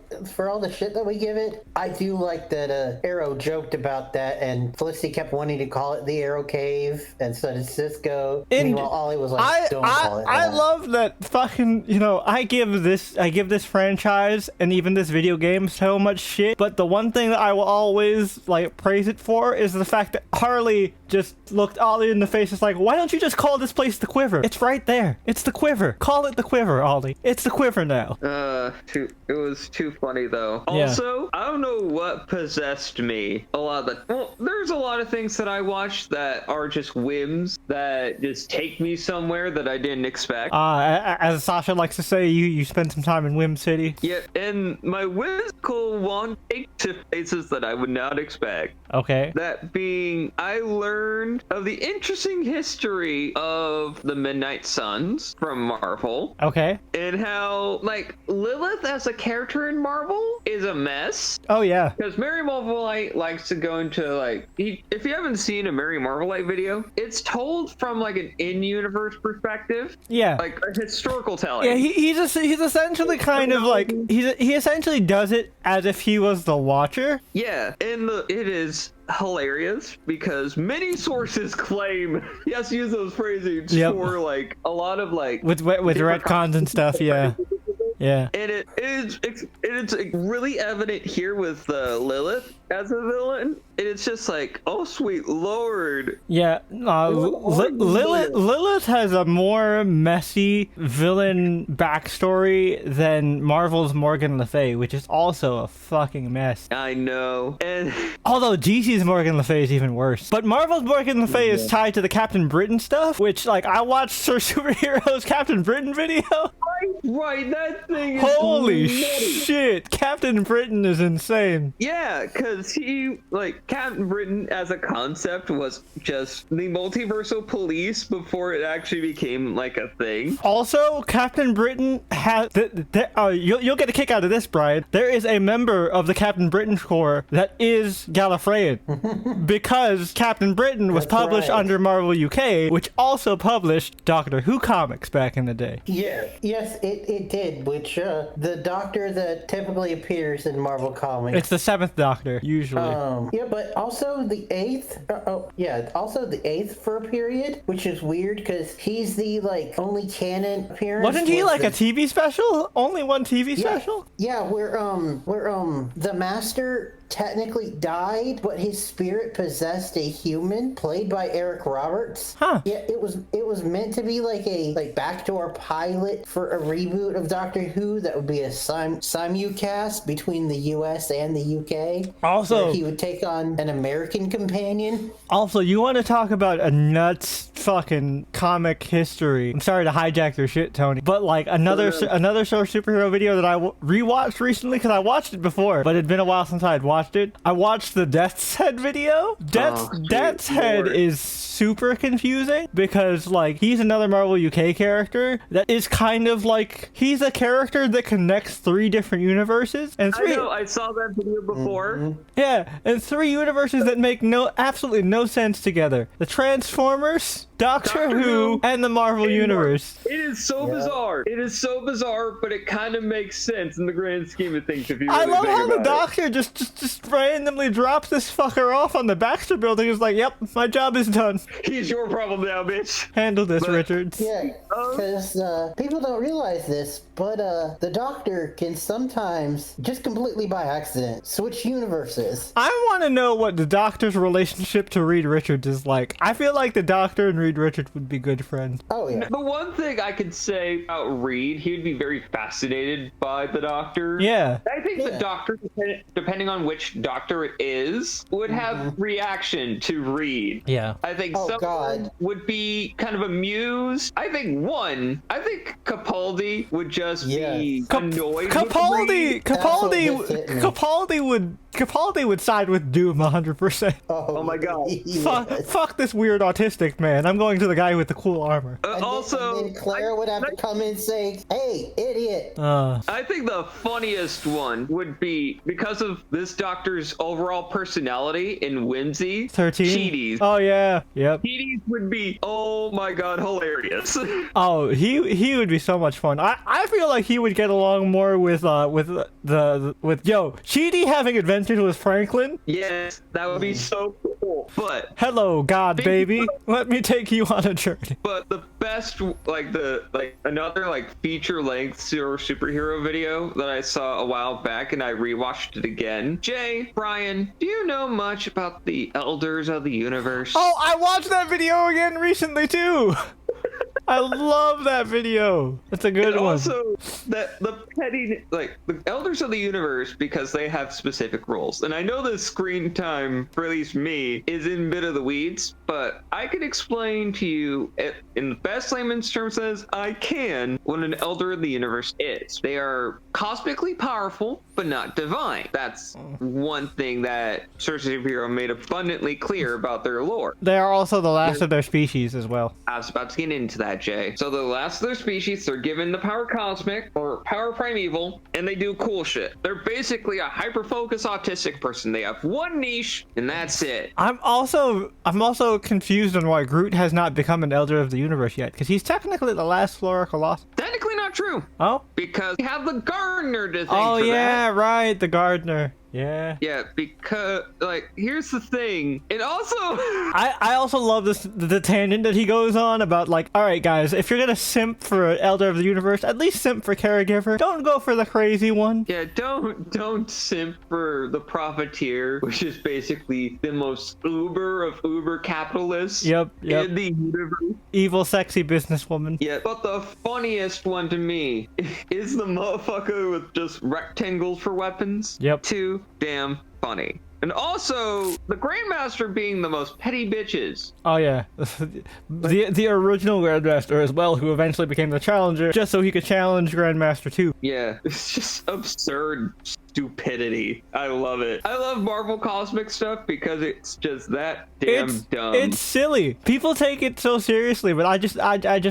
that we give it, I do like that Arrow joked about that, and Felicity kept wanting to call it the Arrow Cave, and so did Cisco. Meanwhile, Ollie was like, don't call it that. I love that fucking, I give this franchise and even this video game so much shit, but the one thing that I will always, like, praise it for is the fact that Harley just looked Ollie in the face. It's like, why don't you just call this place the Quiver? It's right there. It's the Quiver. Call it the Quiver, Ollie. It's the Quiver now. It was too funny though. Also, I don't know what possessed me. There's a lot of things that I watched that are just whims that just take me somewhere that I didn't expect. As Sasha likes to say, you spent some time in Whim City. Yeah, and my whimsical one take to places that I would not expect. Okay. That being, I learned of the interesting history of the Midnight Suns from Marvel. Okay. And how, like, Lilith as a character in Marvel is a mess. Oh, yeah. Because Mary Marvelite likes to go into, like, if you haven't seen a Mary Marvelite video, it's told from, like, an in-universe perspective. Yeah. Like, a historical telling. Yeah, he's essentially kind of like, he essentially does it as if he was the Watcher. Yeah, and it is hilarious because many sources claim he has to use those phrasings for like a lot of like with retcons and stuff. Yeah. Yeah. And it's really evident here with Lilith as a villain. And it's just like, oh sweet lord. Yeah. Lilith has a more messy villain backstory than Marvel's Morgan Le Fay, which is also a fucking mess. I know. And although DC's Morgan Le Fay is even worse. But Marvel's Morgan Le Fay is tied to the Captain Britain stuff, which, like, I watched Sir Superhero's Captain Britain video. Right, that thing is holy nutty. shit, Captain Britain is insane. Yeah, because he, like, Captain Britain as a concept was just the multiversal police before it actually became, like, a thing. Also, Captain Britain has... you'll get a kick out of this, Brian. There is a member of the Captain Britain Corps that is Gallifreyan. Because Captain Britain was published under Marvel UK, which also published Doctor Who comics back in the day. Yeah, yes, it did, which the Doctor that typically appears in Marvel comics. It's the 7th Doctor, usually. Yeah, but also the 8th. Also the 8th for a period, which is weird because he's the like only canon appearance. Wasn't he like a TV special? Only one TV special? Yeah, where the Master technically died, but his spirit possessed a human played by Eric Roberts. Huh. Yeah, it was meant to be like a backdoor pilot for a reboot of Doctor Who that would be a simulcast between the US and the UK. Also, he would take on an American companion. Also, you want to talk about a nuts fucking comic history. I'm sorry to hijack your shit, Tony, but like another Star Superhero video that I rewatched recently because I watched it before, but it'd been a while since I had watched it. I watched the Death's Head video. Death's Head is super confusing because like he's another Marvel UK character that is kind of like he's a character that connects 3 different universes and I know, I saw that video before. Yeah, and 3 universes that make absolutely no sense together. The Transformers, Doctor Who, and the Marvel Universe. It is so bizarre. It is so bizarre, but it kind of makes sense in the grand scheme of things if you really I love think how the about Doctor just just randomly drops this fucker off on the Baxter building. Is like, yep, my job is done. He's your problem now, bitch. Handle this, Richards. Yeah, because people don't realize this, but the Doctor can sometimes, just completely by accident, switch universes. I want to know what the Doctor's relationship to Reed Richards is like. I feel like the Doctor and Reed Richards would be good friends. Oh, yeah. The one thing I could say about Reed, he would be very fascinated by the Doctor. Yeah. I think the Doctor, depending on which Doctor it is, would have reaction to Reed. Yeah. I think someone would be kind of amused. I think Capaldi would just be annoyed. Capaldi would side with Doom 100%. Oh my god. Fuck this weird autistic man. I'm going to the guy with the cool armor. And then Claire would have to come in and say, hey, idiot. I think the funniest one would be, because of this Doctor's overall personality and whimsy, 13? Cheaties. Oh, yeah. Yep. Cheaties would be, oh my god, hilarious. Oh, he would be so much fun. I feel like he would get along more with Cheaty having adventures with Franklin. Yes, that would be so cool. But hello, God, baby. Let me take you on a journey. But the best, another feature length superhero video that I saw a while back, and I rewatched it again. Jay, Brian, do you know much about the Elders of the Universe? Oh, I watched that video again recently too. I love that video. It's a good one. Also, the Elders of the Universe, because they have specific rules. And I know the screen time, for at least me, is in a bit of the weeds, but I can explain to you in the best layman's terms as I can what an Elder of the Universe is. They are cosmically powerful, but not divine. That's one thing that Sorcerer Superhero made abundantly clear about their lore. They are also the last of their species as well. I was about to get into that, Jay. So the last of their species, they're given the power cosmic or power primeval, and they do cool shit. They're basically a hyper-focused autistic person. They have one niche, and that's it. I'm also confused on why Groot has not become an Elder of the Universe yet, because he's technically the last Flora Colossus. Technically not true. Oh? Because we have the Gardener to thank for that. Yeah, right, the Gardener. Yeah. Yeah, because here's the thing. It also I also love the tangent that he goes on about all right guys, if you're gonna simp for an Elder of the Universe, at least simp for Caregiver. Don't go for the crazy one. Yeah, don't simp for the Profiteer, which is basically the most uber of uber capitalists in the universe. Evil sexy businesswoman. Yeah, but the funniest one to me is the motherfucker with just rectangles for weapons. Yep. Too damn funny. And also, the Grandmaster being the most petty bitches. Oh yeah, the original Grandmaster as well, who eventually became the Challenger, just so he could challenge Grandmaster 2. Yeah, it's just absurd stupidity. I love it. I love Marvel Cosmic stuff because it's just that damn dumb. It's silly. People take it so seriously, but I just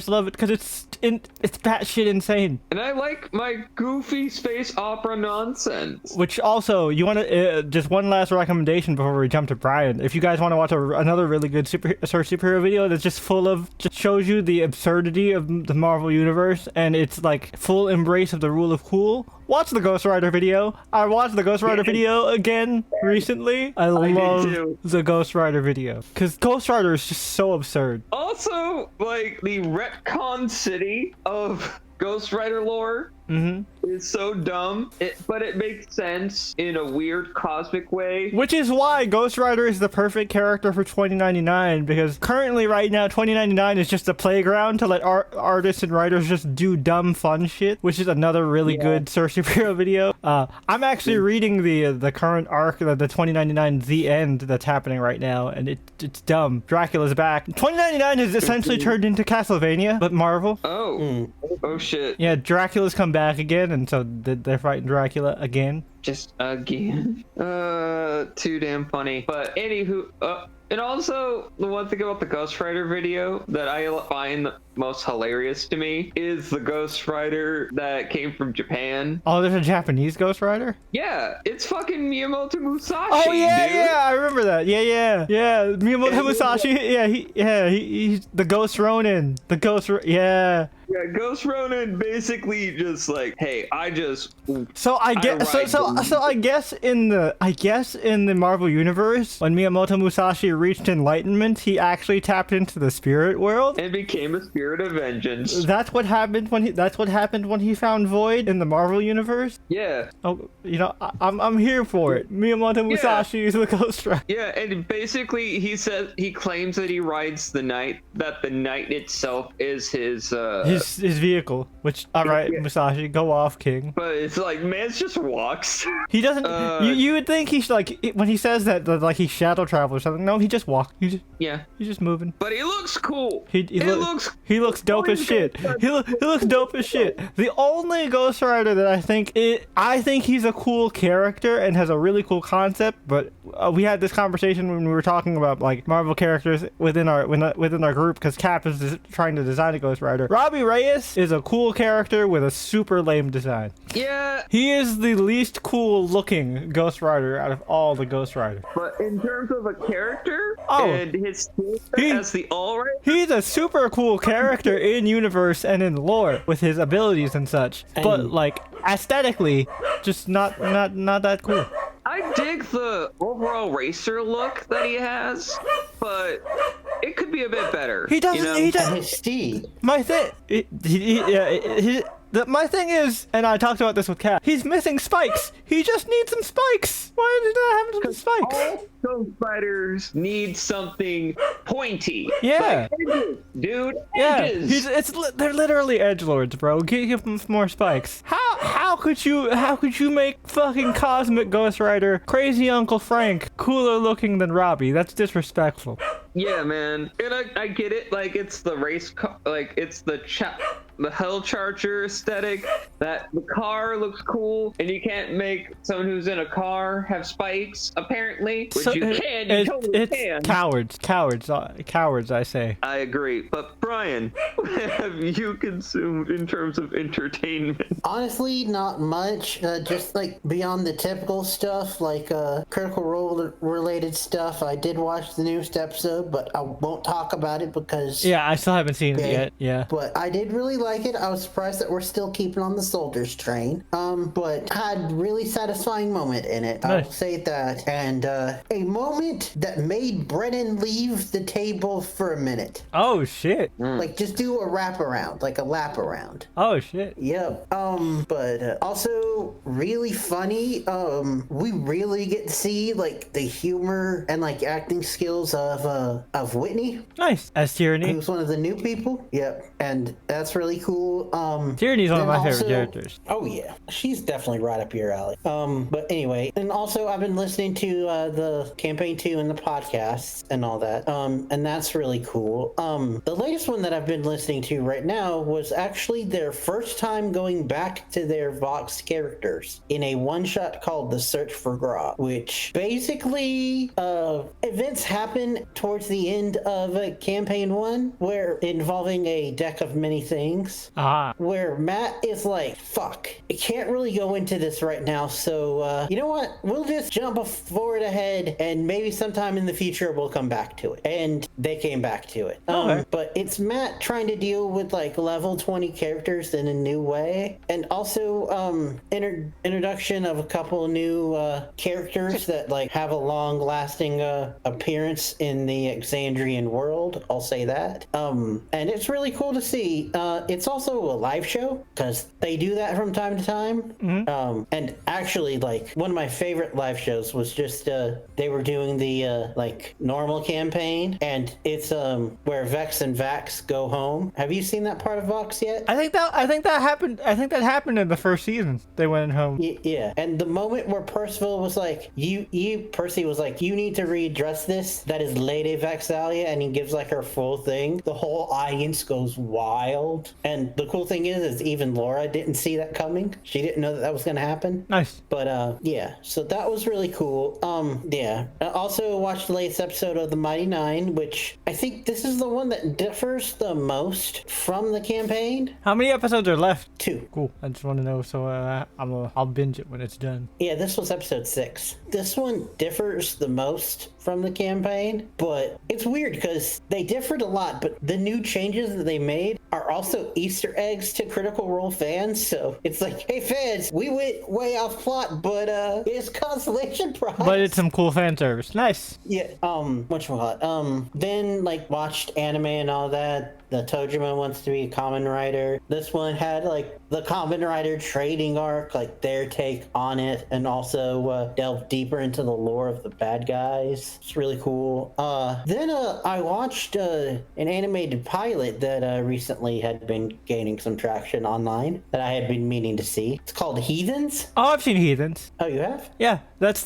love it because it's batshit insane. And I like my goofy space opera nonsense. Which also, you want to just one last recommendation before we jump to Brian. If you guys want to watch another really good superhero video that's just shows you the absurdity of the Marvel universe, and it's full embrace of the rule of cool. Watch the Ghost Rider video. I watched the Ghost Rider video again recently. I love the Ghost Rider video because Ghost Rider is just so absurd. Also, the retcon city of Ghost Rider lore is so dumb, but it makes sense in a weird cosmic way. Which is why Ghost Rider is the perfect character for 2099, because currently right now 2099 is just a playground to let artists and writers just do dumb fun shit, which is another really good superhero video. I'm actually reading the current arc of the 2099 The End that's happening right now, and it's dumb. Dracula's back. 2099 has essentially turned into Castlevania, but Marvel. Oh shit. Yeah, Dracula's come back again, and so they're fighting Dracula again. Just again. Too damn funny. But anywho, and also the one thing about the Ghost Rider video that I find most hilarious to me is the Ghost Rider that came from Japan. Oh, there's a Japanese Ghost Rider? Yeah, it's fucking Miyamoto Musashi. Oh yeah, dude. yeah, I remember that. Yeah. Miyamoto Musashi. He's the Ghost Ronin. Yeah. Yeah, Ghost Ronin basically just like, hey, So I guess so I guess in the Marvel universe, when Miyamoto Musashi reached enlightenment, he actually tapped into the spirit world. and became a spirit of vengeance. That's what happened when he found Void in the Marvel universe. Yeah. Oh, you know, I'm here for it. Miyamoto Musashi is the Ghost Rider. Yeah, and basically he claims that he rides the night, that the night itself is his vehicle. Which, all right, Musashi, go off, King. but it's like man just walks. He doesn't. You would think he's like when he says that like he shadow travels or something. No, he just walks. He's just moving. But he looks cool. He looks dope as shit. He looks dope as shit. The only Ghost Rider that I think he's a cool character and has a really cool concept. But we had this conversation when we were talking about like Marvel characters within our group because Cap is trying to design a Ghost Rider. Robbie Reyes is a cool character with a super lame design. Yeah. He is the least cool looking Ghost Rider out of all the Ghost Riders. But in terms of a character and his skill set as the All-Rider, he's a super cool character in universe and in lore with his abilities and such. But like aesthetically, just not that cool. I dig the overall racer look that he has, but it could be a bit better. He doesn't. You know? He doesn't. His steed. My thing. My thing is, and I talked about this with Kat. He's missing spikes. He just needs some spikes. Why did that happen to spikes? All Ghost Riders need something pointy. Yeah. Like edges, dude. Yeah, Edges. they're literally edgelords, bro. Give them more spikes. How could you make fucking Cosmic Ghost Rider Crazy Uncle Frank cooler looking than Robbie? That's disrespectful. Yeah, man. And I get it. Like it's the it's the Hell Charger aesthetic. That the car looks cool, and you can't make someone who's in a car have spikes. Apparently, which you can. You totally can. Cowards. I say. I agree. But Brian, what have you consumed in terms of entertainment? Honestly, not much. Just like beyond the typical stuff, like Critical Role related stuff. I did watch the newest episode, but I won't talk about it because I still haven't seen it yet. Yeah. But I did really like it. I was surprised that we're still keeping on the soldiers train. But had really satisfying moment in it. Nice. I'll say that. And a moment that made Brennan leave the table for a minute. Oh shit. Like just do a wraparound, like a lap around. Oh shit. Yep. But also really funny. We really get to see like the humor and like acting skills of Whitney. Nice. As Tyranny. Who's one of the new people. Yep. And that's really cool. Tyranny's one of my favorite also, characters. Oh yeah, she's definitely right up your alley. But anyway, and also I've been listening to the campaign 2 and the podcasts and all that. And that's really cool. The latest one that I've been listening to right now was actually their first time going back to their Vox characters in a one-shot called The Search for Gra, which basically events happen towards the end of campaign 1 where involving a deck of many things. Where Matt is like, fuck, I can't really go into this right now, so you know what, we'll just jump forward ahead and maybe sometime in the future we'll come back to it. And they came back to it. Okay. But it's Matt trying to deal with like level 20 characters in a new way, and also introduction of a couple new characters that like have a long lasting appearance in the Exandrian world, I'll say that. And it's really cool to see. It's also a live show because they do that from time to time. And actually, like one of my favorite live shows was just they were doing the like normal campaign, and it's where Vex and Vax go home. Have you seen that part of Vox yet? I think that happened in the first season. They went home. Yeah. And the moment where Percival was like, Percy was like, you need to readdress this. That is Lady Vexalia, and he gives like her full thing. The whole audience goes wild. And the cool thing is even Laura didn't see that coming. She didn't know that was going to happen. Nice. But yeah, so that was really cool. Yeah. I also watched the latest episode of The Mighty Nine, which I think this is the one that differs the most from the campaign. How many episodes are left? 2. Cool. I just want to know, so I'll binge it when it's done. Yeah, this was episode 6. This one differs the most from the campaign, but it's weird because they differed a lot, but the new changes that they made are also Easter eggs to Critical Role fans. So it's like, hey fans, we went way off plot, but it's consolation prize. But it's some cool fan service. Nice. Yeah. Whatchamacallit? Then like watched anime and all that. The Tojima wants to be a Kamen Rider. This one had like the Kamen Rider trading arc, like their take on it, and also delved deeper into the lore of the bad guys. It's really cool. Then I watched an animated pilot that recently had been gaining some traction online that I had been meaning to see. It's called Heathens. Oh, I've seen Heathens. Oh, you have? Yeah, it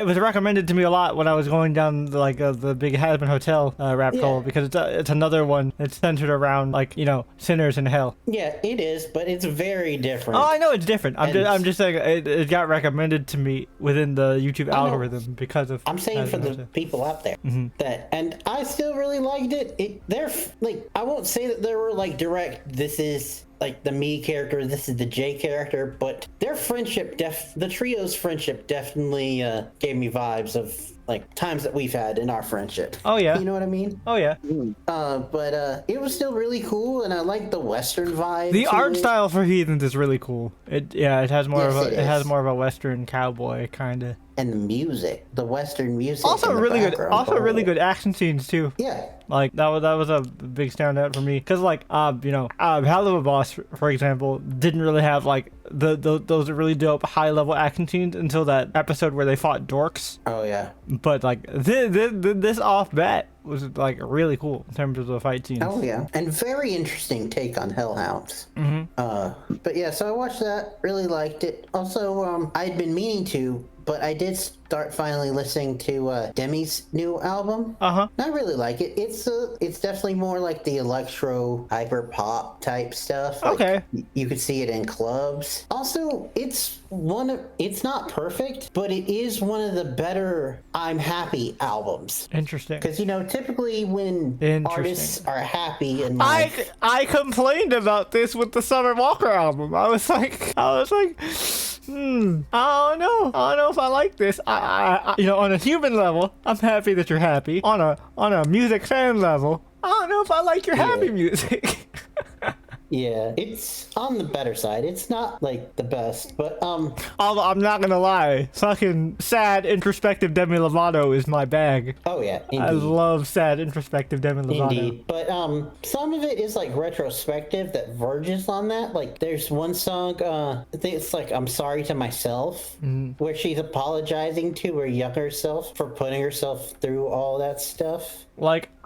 was recommended to me a lot when I was going down the Big Hasman Hotel rabbit hole, because it's another one that's centered around like, you know, sinners in hell. Yeah, it is, but it's very different. Oh, I know it's different. I'm just saying it got recommended to me within the YouTube algorithm because of. I'm saying for the people out there that, and I still really liked it. They're like, I won't say that there were like direct, this is like the me character, this is the J character, but their friendship, the trio's friendship definitely gave me vibes of like times that we've had in our friendship. Oh yeah. You know what I mean? Oh yeah. But it was still really cool, and I like the Western vibe. The art it. style for Heathens is really cool. It has more has more of a Western cowboy kind of. And the music, the Western music. Also really good action scenes too. Yeah. Like that was a big standout for me, because like Helluva Boss, for example, didn't really have like those really dope high level action scenes until that episode where they fought dorks. Oh yeah. But like this off bat was like really cool in terms of the fight scenes. Oh yeah, and very interesting take on Hellhounds. But yeah, so I watched that, really liked it. Also, I had been meaning to, but I did start finally listening to Demi's new album. And I really like it. It's definitely more like the electro hyper pop type stuff. Like, okay. You could see it in clubs. Also, it's not perfect, but it is one of the better I'm Happy albums. Interesting. Because, you know, typically when artists are happy in life... I complained about this with the Summer Walker album. I was like, I don't know if I like this. I you know, on a human level, I'm happy that you're happy. On a music fan level, I don't know if I like your happy music. Yeah, it's on the better side. It's not like the best, but Although I'm not gonna lie, fucking sad introspective Demi Lovato is my bag. Oh yeah, indeed. I love sad introspective Demi Lovato. Indeed, but some of it is like retrospective that verges on that. Like there's one song, I think it's like "I'm Sorry to Myself," where she's apologizing to her younger self for putting herself through all that stuff.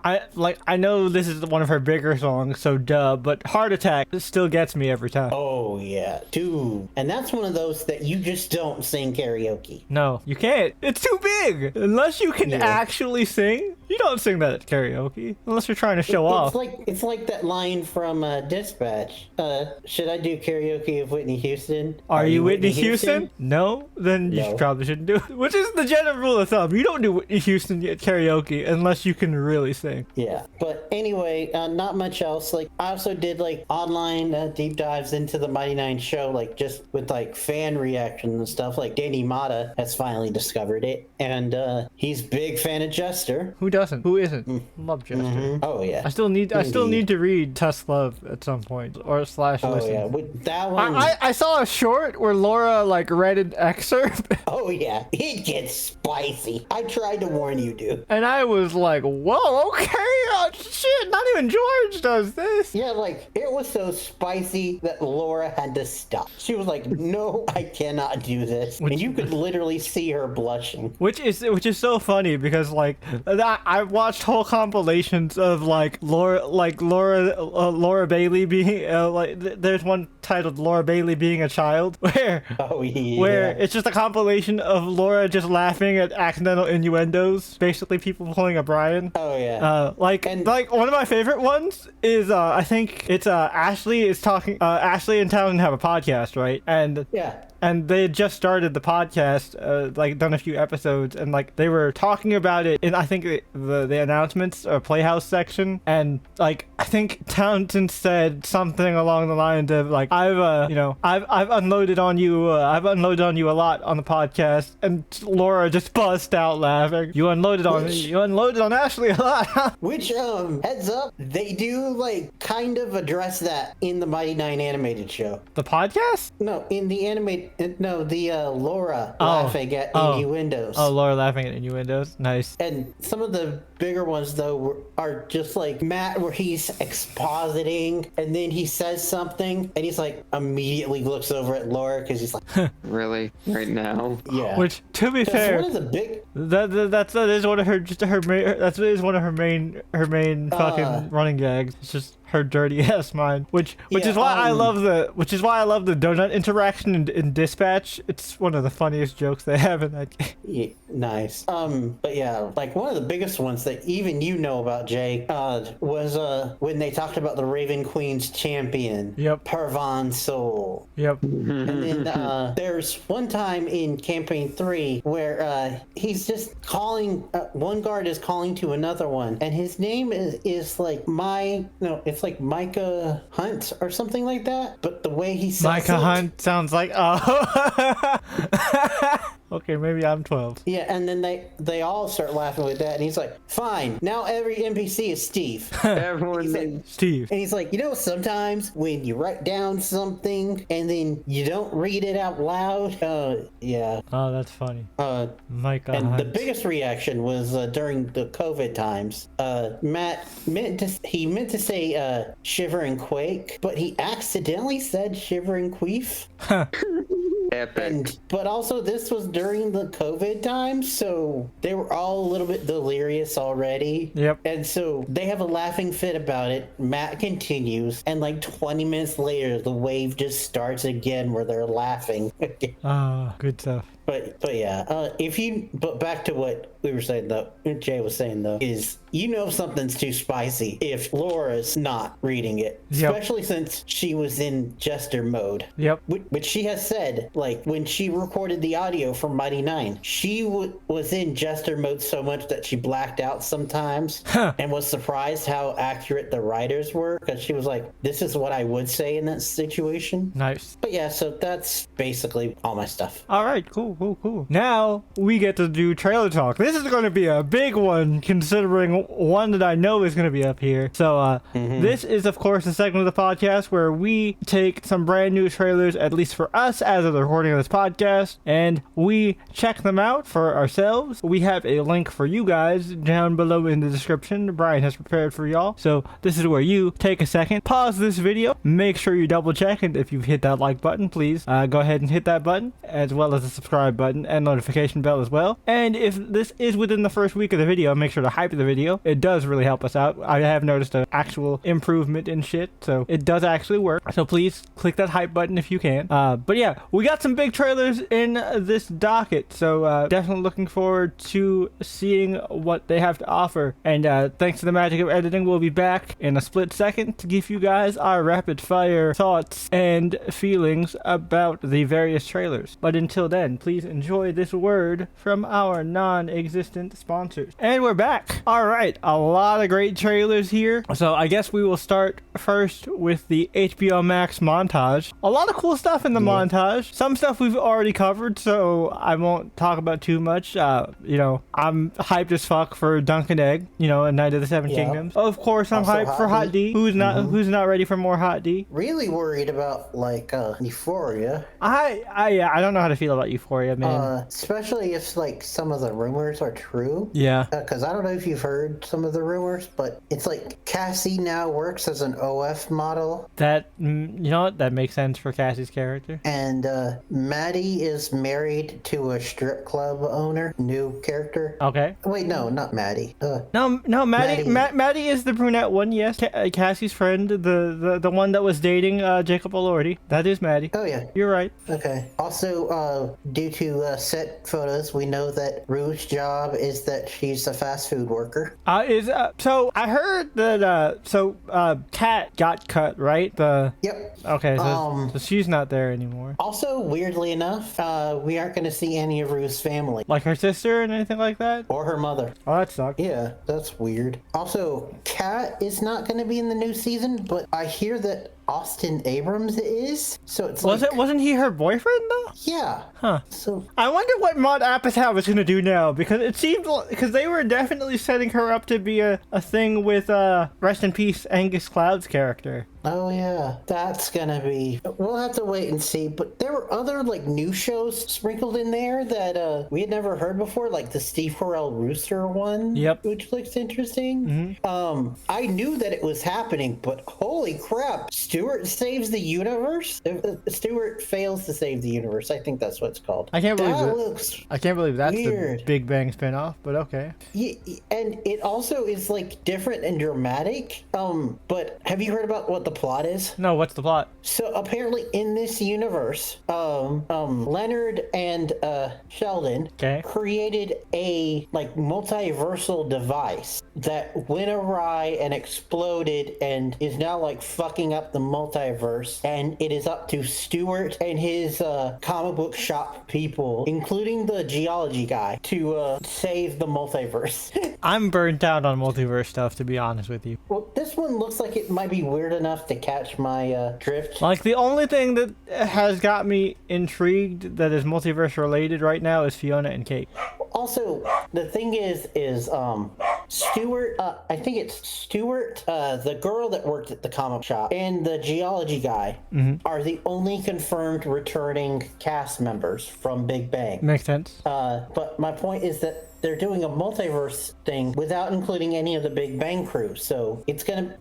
I know this is one of her bigger songs, so duh, but Heart Attack still gets me every time. Oh yeah, dude. And that's one of those that you just don't sing karaoke. No, you can't. It's too big. Unless you can actually sing, you don't sing that at karaoke. Unless you're trying to show off. It's like that line from Dispatch. Should I do karaoke of Whitney Houston? Are you Whitney Houston? No? Then you probably shouldn't do it. Which is the general rule of thumb. You don't do Whitney Houston at karaoke unless you can really sing. Yeah, but anyway, not much else. Like I also did like online deep dives into the Mighty Nine show, like just with like fan reactions and stuff. Like Danny Mata has finally discovered it, and he's big fan of Jester. Who doesn't? Who isn't? Love Jester. Oh yeah. I still need to read Tusk Love at some point, or / listen. Oh yeah, with that one. I saw a short where Laura like read an excerpt. Oh yeah, it gets spicy. I tried to warn you, dude. And I was like, whoa, okay, shit, not even George does this. Yeah, like, it was so spicy that Laura had to stop. She was like, no, I cannot do this. And you could literally see her blushing. Which is so funny, because, like, I watched whole compilations of, like, Laura Bailey being, there's one titled Laura Bailey Being a Child, where it's just a compilation of Laura just laughing at accidental innuendos, basically people pulling a Brian. Oh, yeah. Like one of my favorite ones is I think it's Ashley is talking. Ashley and Talon have a podcast, right? And and they had just started the podcast, like done a few episodes, and like they were talking about it in I think the announcements or Playhouse section, and like I think Townsend said something along the lines of like I've unloaded on you a lot on the podcast, and Laura just bust out laughing. You unloaded on Ashley a lot. Which, heads up, they do, like, kind of address that in the Mighty Nine animated show. The podcast? No, in the Laura laughing at innuendos. Oh, Laura laughing at innuendos. Nice. And some of the bigger ones, though, are just like Matt, where he's expositing, and then he says something, and he's like, immediately looks over at Laura, because he's like, Really? Right now? yeah. Which, to be fair, one of the big... that is one of her main fucking running gags. It's just her dirty ass mind, which is why I love the donut interaction in Dispatch. It's one of the funniest jokes they have in that game. Yeah, nice. But yeah, like one of the biggest ones that even you know about, Jay, was when they talked about the Raven Queen's champion, Parvan Soul. Yep. And then there's one time in Campaign 3 where he's just calling, one guard is calling to another one, and his name is like it's like Micah Hunt or something like that, but the way he says Micah Hunt sounds like okay, maybe I'm 12. Yeah, and then they all start laughing with that, and he's like, fine, now every NPC is Steve. Everyone's like, Steve. And he's like, sometimes when you write down something and then you don't read it out loud, yeah. Oh, that's funny. Micah and Hunt. the biggest reaction was during the COVID times. Matt meant to say shiver and quake, but he accidentally said shiver and queef. epic. But also this was during the COVID times, so they were all a little bit delirious already. Yep. And so they have a laughing fit about it. Matt continues, and like 20 minutes later, the wave just starts again where they're laughing. Good stuff. But yeah, but back to what we were saying though, Jay was saying though, is something's too spicy if Laura's not reading it, especially since she was in jester mode. Yep. Which she has said, like when she recorded the audio for Mighty Nine, she was in jester mode so much that she blacked out sometimes and was surprised how accurate the writers were, because she was like, this is what I would say in that situation. Nice. But yeah, so that's basically all my stuff. All right, cool. Now we get to do trailer talk. This is going to be a big one, considering one that I know is going to be up here. So this is, of course, a segment of the podcast where we take some brand new trailers, at least for us as of the recording of this podcast, and we check them out for ourselves. We have a link for you guys down below in the description. Brian has prepared for y'all. So this is where you take a second, pause this video, make sure you double check, and if you've hit that like button, please go ahead and hit that button, as well as the subscribe button and notification bell as well. And if this is within the first week of the video, make sure to hype the video. It does really help us out. I have noticed an actual improvement in shit, so it does actually work. So please click that hype button if you can. But yeah, we got some big trailers in this docket, so definitely looking forward to seeing what they have to offer. And thanks to the magic of editing, we'll be back in a split second to give you guys our rapid fire thoughts and feelings about the various trailers. But until then, please enjoy this word from our non-existent sponsors. And we're back. All right, a lot of great trailers here. So I guess we will start first with the HBO Max montage. A lot of cool stuff in the montage. Some stuff we've already covered, so I won't talk about too much. I'm hyped as fuck for Dunk and Egg, a Night of the Seven Kingdoms. Of course, I'm Also hyped for Hot D. Who's not ready for more Hot D? Really worried about like Euphoria. I don't know how to feel about Euphoria, man. Especially if like some of the rumors are true. Yeah. Because I don't know if you've heard some of the rumors, but it's like Cassie now works as an OF model. That that makes sense for Cassie's character. And Maddie is married to a strip club owner, new character. Okay. Wait, no, not Maddie. No, Maddie is the brunette one. Yes, Cassie's friend, the one that was dating Jacob Elordi. That is Maddie. Oh yeah, you're right. Okay. Also, do due to set photos, we know that Rue's job is that she's a fast food worker. So I heard that Kat got cut, right? Yep. Okay, so she's not there anymore. Also, weirdly enough, we aren't going to see any of Rue's family. Like her sister and anything like that? Or her mother. Oh, that sucks. Yeah, that's weird. Also, Kat is not going to be in the new season, but I hear that Austin Abrams is. So it's Wasn't he her boyfriend though? Yeah. Huh. So I wonder what Maud Apatow is gonna do now, because it seemed because they were definitely setting her up to be a thing with rest in peace Angus Cloud's character. oh yeah, that's gonna be. We'll have to wait and see. But there were other like new shows sprinkled in there that we had never heard before, like the Steve Carell Rooster one. Yep. Which looks interesting. I knew that it was happening, but holy crap! Stewart saves the universe. Stewart fails to save the universe. I think that's what it's called. I can't believe that that. looks I can't believe that's weird. the Big Bang spinoff, but okay. Yeah, and it also is like different and dramatic. But have you heard about what the plot is? No, what's the plot? So apparently in this universe, Leonard and Sheldon created a like multiversal device that went awry and exploded and is now like fucking up the multiverse, and it is up to Stewart and his comic book shop people, including the geology guy, to save the multiverse. I'm burnt out on multiverse stuff, to be honest with you. Well, this one looks like it might be weird enough to catch my drift. Like, the only thing that has got me intrigued that is multiverse related right now is Fiona and Kate. Also, the thing is Stewart, I think it's Stewart, the girl that worked at the comic shop, and the geology guy are the only confirmed returning cast members from Big Bang. Makes sense. But my point is that they're doing a multiverse thing without including any of the Big Bang crew. So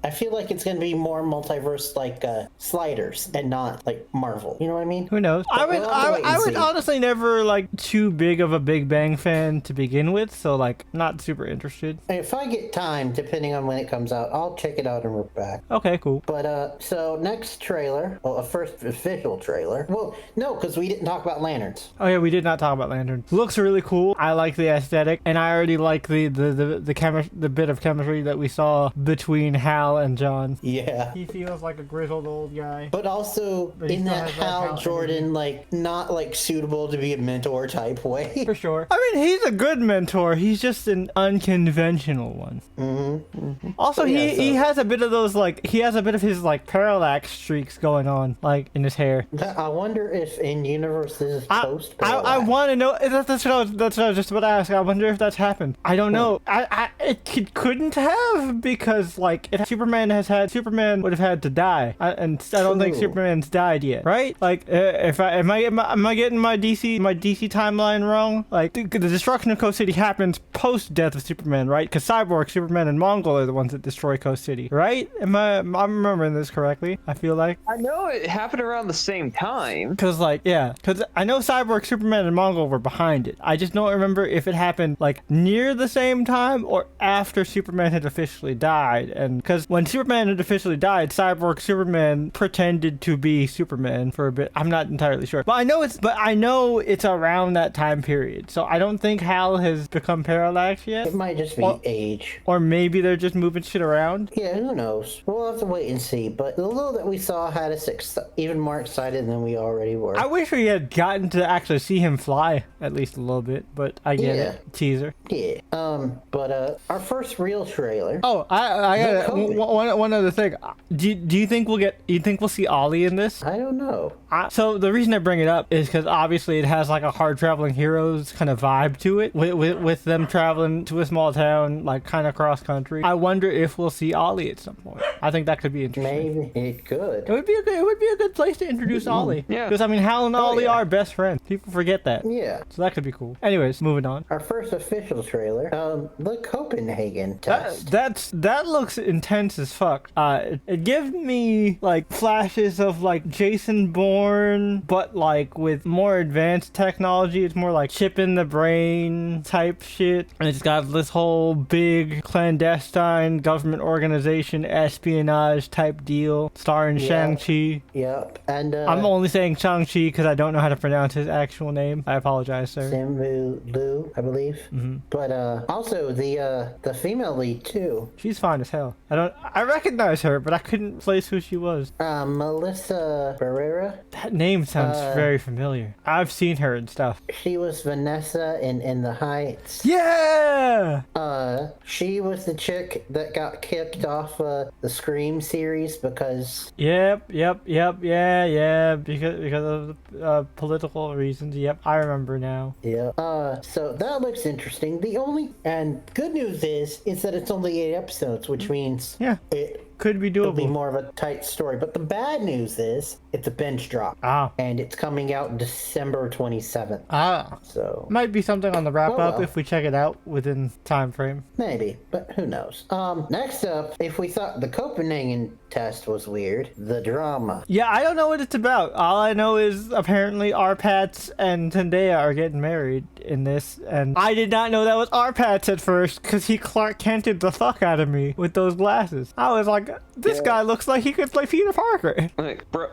I feel like it's gonna be more multiverse like Sliders and not like Marvel. You know what I mean? Who knows? I would honestly never like too big of a Big Bang fan to begin with, so like not super interested. If I get time, depending on when it comes out, I'll check it out and report back. Okay, cool. But so next trailer, well, a first official trailer. Well, no, because we didn't talk about lanterns. Oh yeah, we did not talk about Lanterns. Looks really cool. I like the aesthetic, and I already like the bit of chemistry that we saw between Hal and John. Yeah. He feels like a grizzled old guy. But also he in still that has that Hal Hal Jordan, energy. like not like suitable to be a mentor type way. For sure. I mean, he's a good mentor. He's just an unconventional one. Also, he has a bit of those like he has a bit of his like parallax streaks going on, like in his hair. I wonder if in universe this is post. I want to know. That's what I was just about to ask. I wonder if that's happened. I don't know. It couldn't have, because like Superman would have had to die, and I don't think Superman's died yet, right? Like am I getting my DC timeline wrong? Like the destruction of Coast City happens post death of Superman, right? Because Cyborg, Superman, and Mongol are the ones that destroy Coast City, right? I'm remembering this correctly? I feel like I know it happened around the same time. because I know Cyborg, Superman, and Mongol were behind it. I just don't remember if it happened like near the same time or after Superman had officially died. And because when Superman had officially died, Cyborg Superman pretended to be Superman for a bit. I'm not entirely sure, but I know it's around that time period. So I don't think Hal has become Parallax yet. It might just be age. Or maybe they're just moving shit around. Yeah, who knows? We'll have to wait and see. But the little that we saw had us even more excited than we already were. I wish we had gotten to actually see him fly at least a little bit, but I get it. Teaser. Yeah. But our first real trailer. Oh, I got one other thing. Do you think we'll see Ollie in this? I don't know. So the reason I bring it up is because obviously it has like a hard traveling heroes kind of vibe to it, with them traveling to a small town, like kind of cross country. I wonder if we'll see Ollie at some point. I think that could be interesting. Maybe it could. It would be a good place to introduce Ollie. Yeah. Because I mean, Hal and Ollie are best friends. People forget that. Yeah. So that could be cool. Anyways, moving on. Our first official trailer. The Copenhagen test. That looks intense as fuck. It gives me like flashes of like Jason Bourne, but like with more advanced technology. It's more like chip in the brain type shit, and it's got this whole big clandestine government organization espionage type deal starring Shang-Chi. Yep. And I'm only saying Shang-Chi because I don't know how to pronounce his actual name. I apologize, sir. Simu Liu, I believe. But also the female lead too. She's fine as hell. I recognize her, but I couldn't place who she was. Melissa Barrera. That name sounds very familiar. I've seen her and stuff. She was Vanessa in The Heights. Yeah! She was the chick that got kicked off the Scream series because... Yeah, because of political reasons. Yep, I remember now. Yeah. So that looks interesting. The only and good news is that it's only 8 episodes, which means it could be it'll doable. be more of a tight story. But the bad news is it's a binge drop. And it's coming out December 27th. So might be something on the wrap up if we check it out within time frame. Maybe, but who knows? Next up, if we thought the Copenhagen test was weird, the drama. Yeah, I don't know what it's about. All I know is apparently Arpats and Zendaya are getting married in this, and I did not know that was Arpats at first because he Clark Kented the fuck out of me with those glasses. I was like, this guy looks like he could play Peter Parker. Like, bro,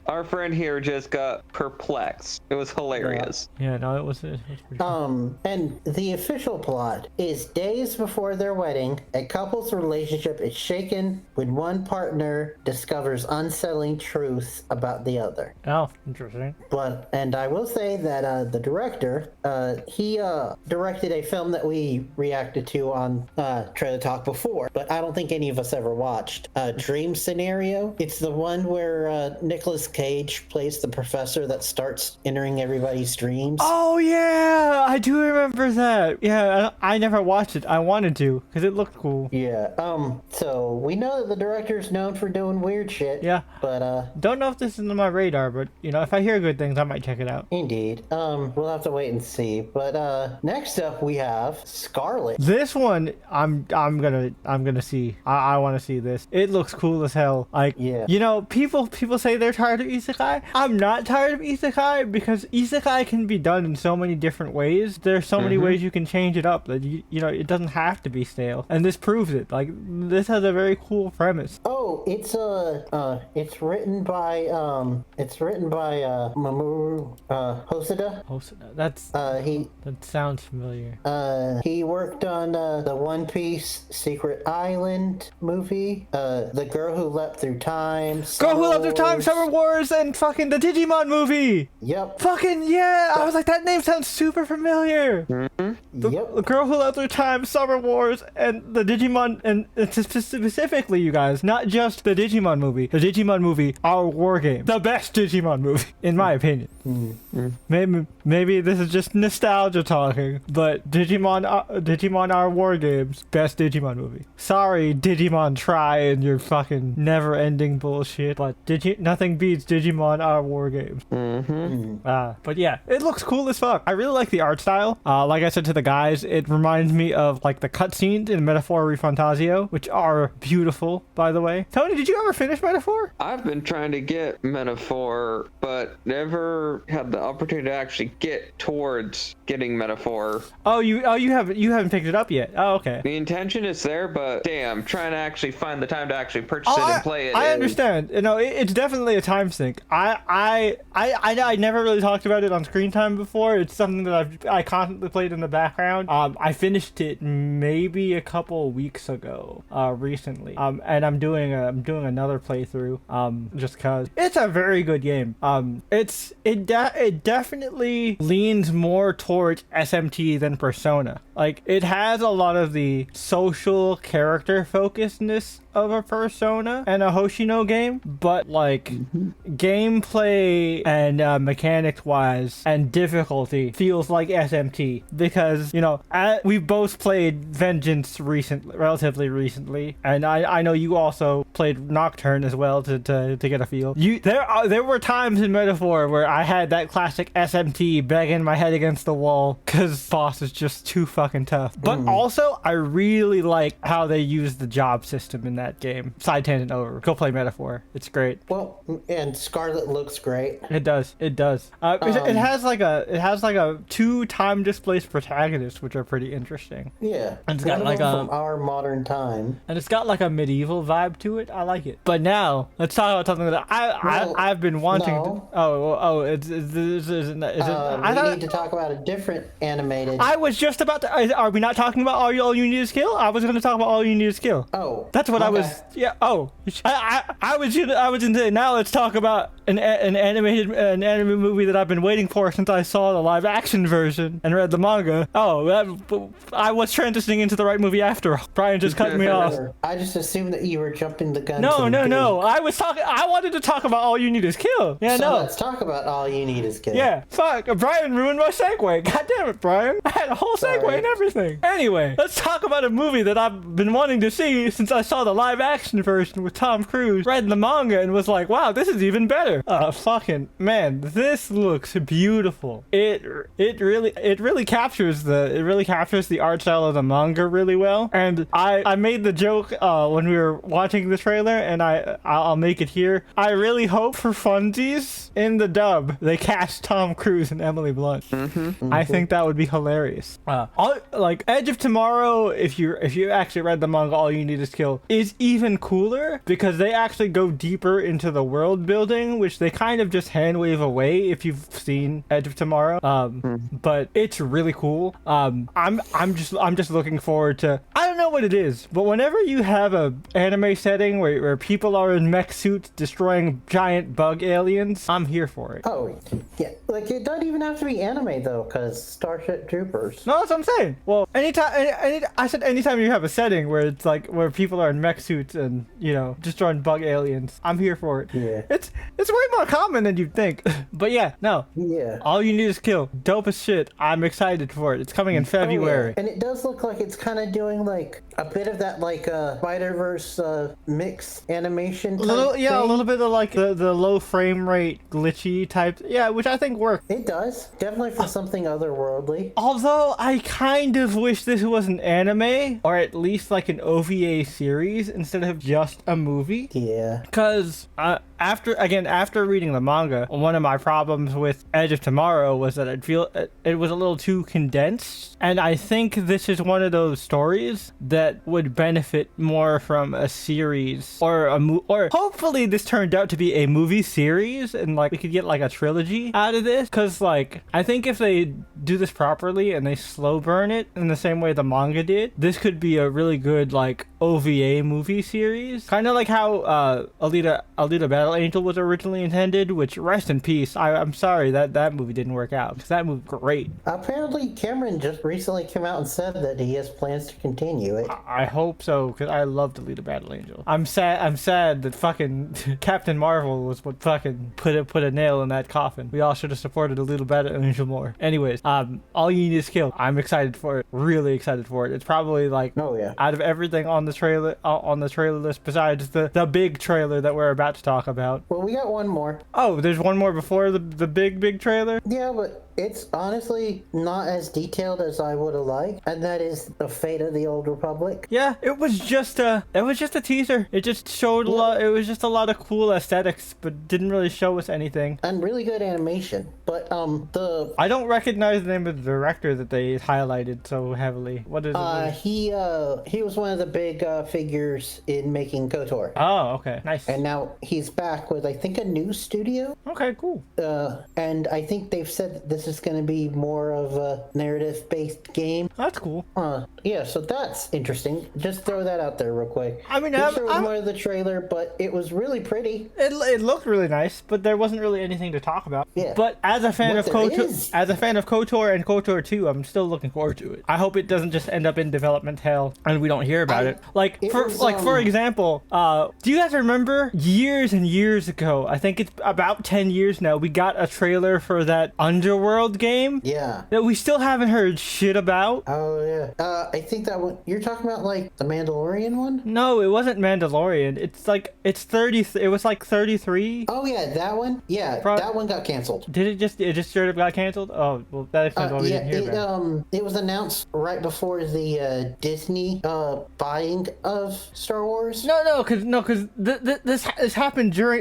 our friend here just got perplexed. It was hilarious. Yeah, no, it was pretty fun. And the official plot is days before their wedding, a couple's relationship is shaken when one partner discovers unsettling truths about the other. Oh, interesting. And I will say that the director, he directed a film that we reacted to on Trailer Talk before, but I don't think any of us ever watched. Dream Scenario. It's the one where Nicolas Cage plays the professor that starts entering everybody's dreams. Oh yeah, I do remember that. Yeah, I never watched it. I wanted to because it looked cool. Yeah. So we know that the director's known for doing weird shit. Yeah. But don't know if this is on my radar, but you know, if I hear good things, I might check it out. Indeed. We'll have to wait and see. But next up we have Scarlet. This one, I'm gonna see. I want to see this. It looks cool as hell. Like, you know, people say they're tired of isekai. I'm not tired of isekai because isekai can be done in so many different ways. There's so many ways you can change it up that you know it doesn't have to be stale. And this proves it. Like, this has a very cool premise. Oh, it's written by Mamoru Hosoda. Hosoda. That sounds familiar. He worked on the One Piece Secret Island movie, The Girl Who Leapt Through Time, Summer Wars, and fucking the Digimon movie. Yep. Fucking yeah! I was like, that name sounds super familiar. The Girl Who Leapt Through Time, Summer Wars, and the Digimon, and specifically, you guys, not just the Digimon movie. The Digimon movie, Our War Game, the best Digimon movie, in my opinion. Maybe this is just nostalgia talking, but Digimon Our War Games, best Digimon movie. Sorry, Digimon Try and your fucking never-ending bullshit, but nothing beats Digimon Our War Games. But yeah, it looks cool as fuck. I really like the art style. Like I said to the guys, it reminds me of like the cutscenes in Metaphor Refantasio, which are beautiful, by the way. Tony, did you ever finish Metaphor? I've been trying to get Metaphor, but never had the opportunity to actually get towards getting Metaphor. You haven't picked it up yet. Oh, okay. The intention is there, but damn, trying to actually find the time to actually purchase it and play it. I understand. You know, it's definitely a time sink. I never really talked about it on Screen Time before. It's something that I constantly played in the background. I finished it maybe a couple weeks ago, recently. And I'm doing another playthrough. Just cause it's a very good game. It definitely leans more towards SMT than Persona. Like, it has a lot of the social character focusedness of a Persona and a Hoshino game, but like gameplay and mechanics wise and difficulty feels like SMT because, you know, we both played Vengeance relatively recently, and I know you also played Nocturne as well to get a feel. There were times in Metaphor where I had that classic SMT banging my head against the wall because boss is just too fucking tough. But also, I really like how they use the job system in that game. Side tangent over. Go play Metaphor. It's great. Well, and Scarlet looks great. It does. It does. It has like a two time displaced protagonists, which are pretty interesting. Yeah. And it's got One of like them from our modern time. and it's got like a medieval vibe to it. I like it. But now let's talk about something that I've been wanting no. to. Is it? We need to talk about a different animated. I was just about to. Are we not talking about All You Need Is Kill? I was going to talk about All You Need Is Kill. Oh, That's what I was. okay. Yeah. Oh, I was in there. Now let's talk about an anime movie that I've been waiting for since I saw the live action version and read the manga. I was transitioning into the right movie after all. Brian just cut me off. I just assumed that you were jumping the gun. No. I wanted to talk about All You Need Is Kill. Yeah, So no. let's talk about All You Need Is Kill. Yeah, fuck. Brian ruined my segue. God damn it, Brian. I had a whole segue Sorry. and everything. Anyway, let's talk about a movie that I've been wanting to see since I saw the live action version with Tom Cruise, read the manga, and was like, wow, this is even better. Fucking man, this looks beautiful. It really captures the art style of the manga really well. And I made the joke when we were watching the trailer, and I'll make it here. I really hope for funsies in the dub they cast Tom Cruise and Emily Blunt. I think that would be hilarious. Like Edge of Tomorrow, if you actually read the manga, All You Need Is Kill is even cooler because they actually go deeper into the world building, which they kind of just hand wave away if you've seen Edge of Tomorrow. But it's really cool. I'm just looking forward to. I don't know what it is, but whenever you have a anime setting where people are in mech suits destroying giant bug aliens, I'm here for it. Oh, yeah. Like, it doesn't even have to be anime, though, because Starship Troopers. No, that's what I'm saying. Well, anytime you have a setting where it's like where people are in mech suits and destroying bug aliens, I'm here for it. Yeah. It's way more common than you'd think. But yeah, no. Yeah. All You Need Is Kill. Dope as shit. I'm excited for it. It's coming in February. Oh, yeah. And it does look like it's kind of doing like a bit of that like Spider-Verse mix animation type A thing. little bit of like the low frame rate glitchy type. Yeah, which I think works. It does. Definitely for something otherworldly. Although I kind of wish this was an anime or at least like an OVA series instead of just a movie. Yeah. Because after reading the manga, one of my problems with Edge of Tomorrow was that I'd feel it was a little too condensed. And I think this is one of those stories that would benefit more from a series or or hopefully this turned out to be a movie series and like we could get like a trilogy out of this. Because like I think if they do this properly and they slow burn it in the same way the manga did, this could be a really good like OVA movie series. Kind of like how Alita Battle Angel was originally intended, which rest in peace. I'm sorry that movie didn't work out because that movie was great. Apparently Cameron just recently came out and said that he has plans to continue it. I hope so because I loved Alita Battle Angel. I'm sad that fucking Captain Marvel was what fucking put a nail in that coffin. We all should have supported Alita Battle Angel more. Anyways, All You Need Is Kill. I'm excited for it. Really excited for it. It's probably like out of everything on the trailer list besides the big trailer that we're about to talk about. Well, we got one more. Oh, there's one more before the big trailer? Yeah, but it's honestly not as detailed as I would have liked, and that is the fate of the Old Republic. Yeah, it was just a teaser. It just showed a lot. It was just a lot of cool aesthetics, but didn't really show us anything. And really good animation. But I don't recognize the name of the director that they highlighted so heavily. What is it? He was one of the big figures in making KOTOR. Oh, okay, nice. And now he's back with I think a new studio. Okay, cool. And I think they've said that this is going to be more of a narrative-based game. That's cool. Yeah, so that's interesting. Just throw that out there real quick. I mean, there was more of the trailer, but it was really pretty. It looked really nice, but there wasn't really anything to talk about. Yeah. But as a fan of KOTOR, KOTOR and KOTOR 2, I'm still looking forward to it. I hope it doesn't just end up in development hell and we don't hear about it. For example, do you guys remember years and years ago, I think it's about 10 years now, we got a trailer for that Underworld game Yeah. that we still haven't heard shit about. Oh yeah. I think that one you're talking about, like the Mandalorian one. No, it wasn't Mandalorian. It's like it's 30. It was like 33. Oh yeah, that one. Yeah, that one got canceled. Did it just straight up got canceled? Oh well, that explains why we Yeah, didn't hear about it. it was announced right before the Disney buying of Star Wars. No, because this happened during.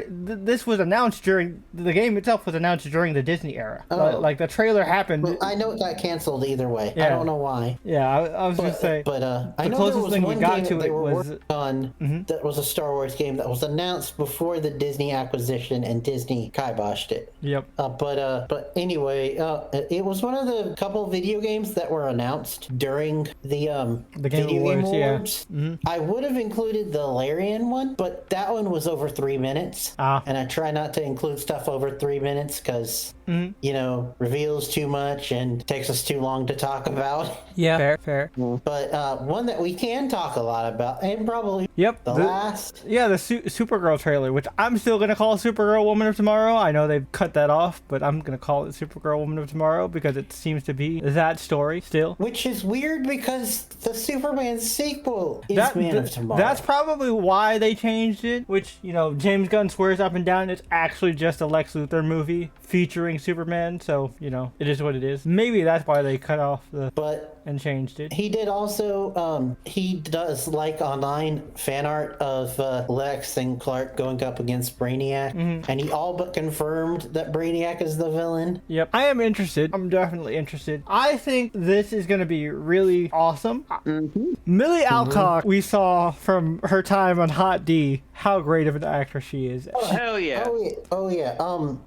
This was announced during the game itself was announced during the Disney era. Oh. Like the trailer happened. Well, I know it got canceled either way. Yeah. I don't know why. Yeah, I was gonna say. But I know closest there was thing we one got game to that they it were was- working on that was a Star Wars game that was announced before the Disney acquisition, and Disney kiboshed it. Yep. But anyway, it was one of the couple video games that were announced during the Game Video Game Awards, yeah. Awards. I would have included the Larian one, but that one was over 3 minutes. And I try not to include stuff over 3 minutes because, reveals too much and takes us too long to talk about. Yeah. Fair. But one that we can talk a lot about, and probably Yep. the last. Yeah, the Supergirl trailer, which I'm still gonna call Supergirl Woman of Tomorrow. I know they've cut that off, but I'm gonna call it Supergirl Woman of Tomorrow because it seems to be that story still. Which is weird because the Superman sequel is Man of Tomorrow. That's probably why they changed it, which, James Gunn swears up and down it's actually just a Lex Luthor movie featuring Superman, so, it is what it is. Maybe that's why they cut off and changed it. He did also, he does like online fan art of Lex and Clark going up against Brainiac, and he all but confirmed that Brainiac is the villain. Yep. I am interested. I'm definitely interested. I think this is going to be really awesome. Millie Alcock, we saw from her time on Hot D, how great of an actress she is. Oh, hell yeah. Oh yeah.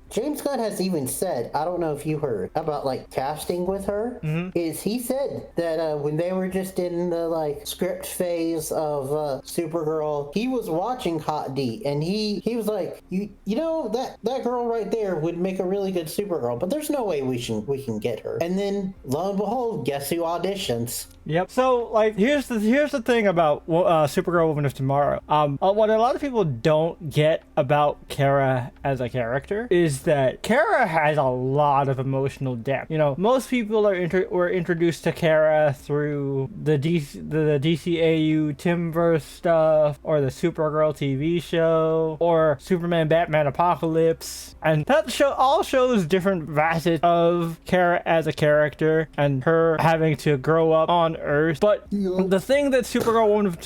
James Gunn has even said, I don't know if you heard about casting with her, is he said that when they were just in the script phase of Supergirl, he was watching Hot D and he was like, you know that girl right there would make a really good Supergirl, but there's no way we can get her. And then lo and behold, guess who auditions? Yep. So here's the thing about Supergirl Woman of Tomorrow. What a lot of people don't get about Kara as a character is that Kara has a lot of emotional depth. Most people were introduced to Kara through the DCAU Timverse stuff, or the Supergirl TV show, or Superman Batman Apocalypse, and that show all shows different facets of Kara as a character and her having to grow up on Earth. But the thing that Supergirl Woman of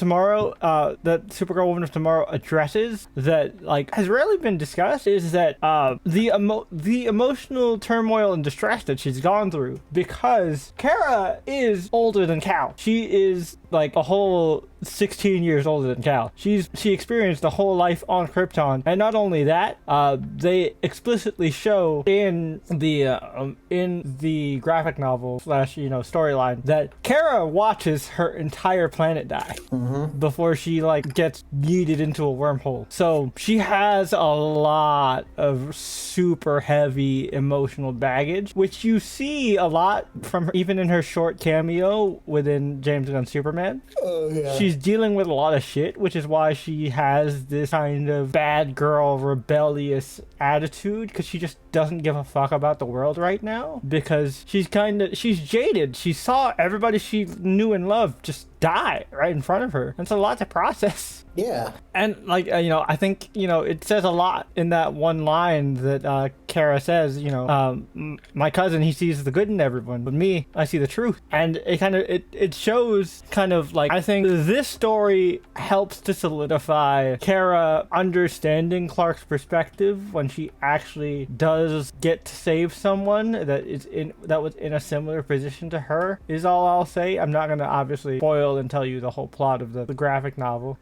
Tomorrow addresses that has rarely been discussed is that the emotional turmoil and distress that she's gone through, because Kara is older than Cal. She is a whole 16 years older than Cal. She experienced the whole life on Krypton, and not only that, they explicitly show in the graphic novel / storyline that Kara watches her entire planet die before she gets yeeted into a wormhole. So she has a lot of super heavy emotional baggage, which you see a lot from her, even in her short cameo within James Gunn's Superman. Oh yeah. She's dealing with a lot of shit, which is why she has this kind of bad girl rebellious attitude, because she just doesn't give a fuck about the world right now, because she's jaded. She saw everybody she knew and loved just die right in front of her. It's a lot to process. Yeah. And I think it says a lot in that one line that Kara says, my cousin, he sees the good in everyone, but me, I see the truth. And it shows I think this story helps to solidify Kara understanding Clark's perspective when she actually does get to save someone that was in a similar position to her, is all I'll say. I'm not gonna obviously spoil and tell you the whole plot of the graphic novel,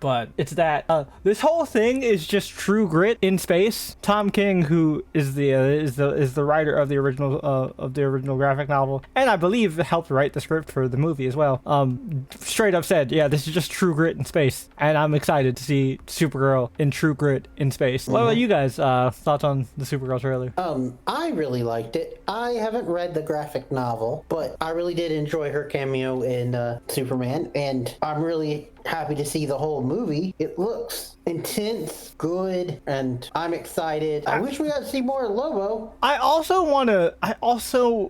but it's that this whole thing is just true grit in space. Tom King, who is the writer of the original graphic novel, and I believe helped write the script for the movie as well, straight up said, yeah, this is just true grit in space, and I'm excited to see Supergirl in true grit in space. What about you guys? Thoughts on the Supergirl trailer? I really liked it. I haven't read the graphic novel, but I really did enjoy her cameo in Superman, and I'm really happy to see the whole movie. It looks intense, good, and I'm excited. I wish we got to see more of Lobo. I also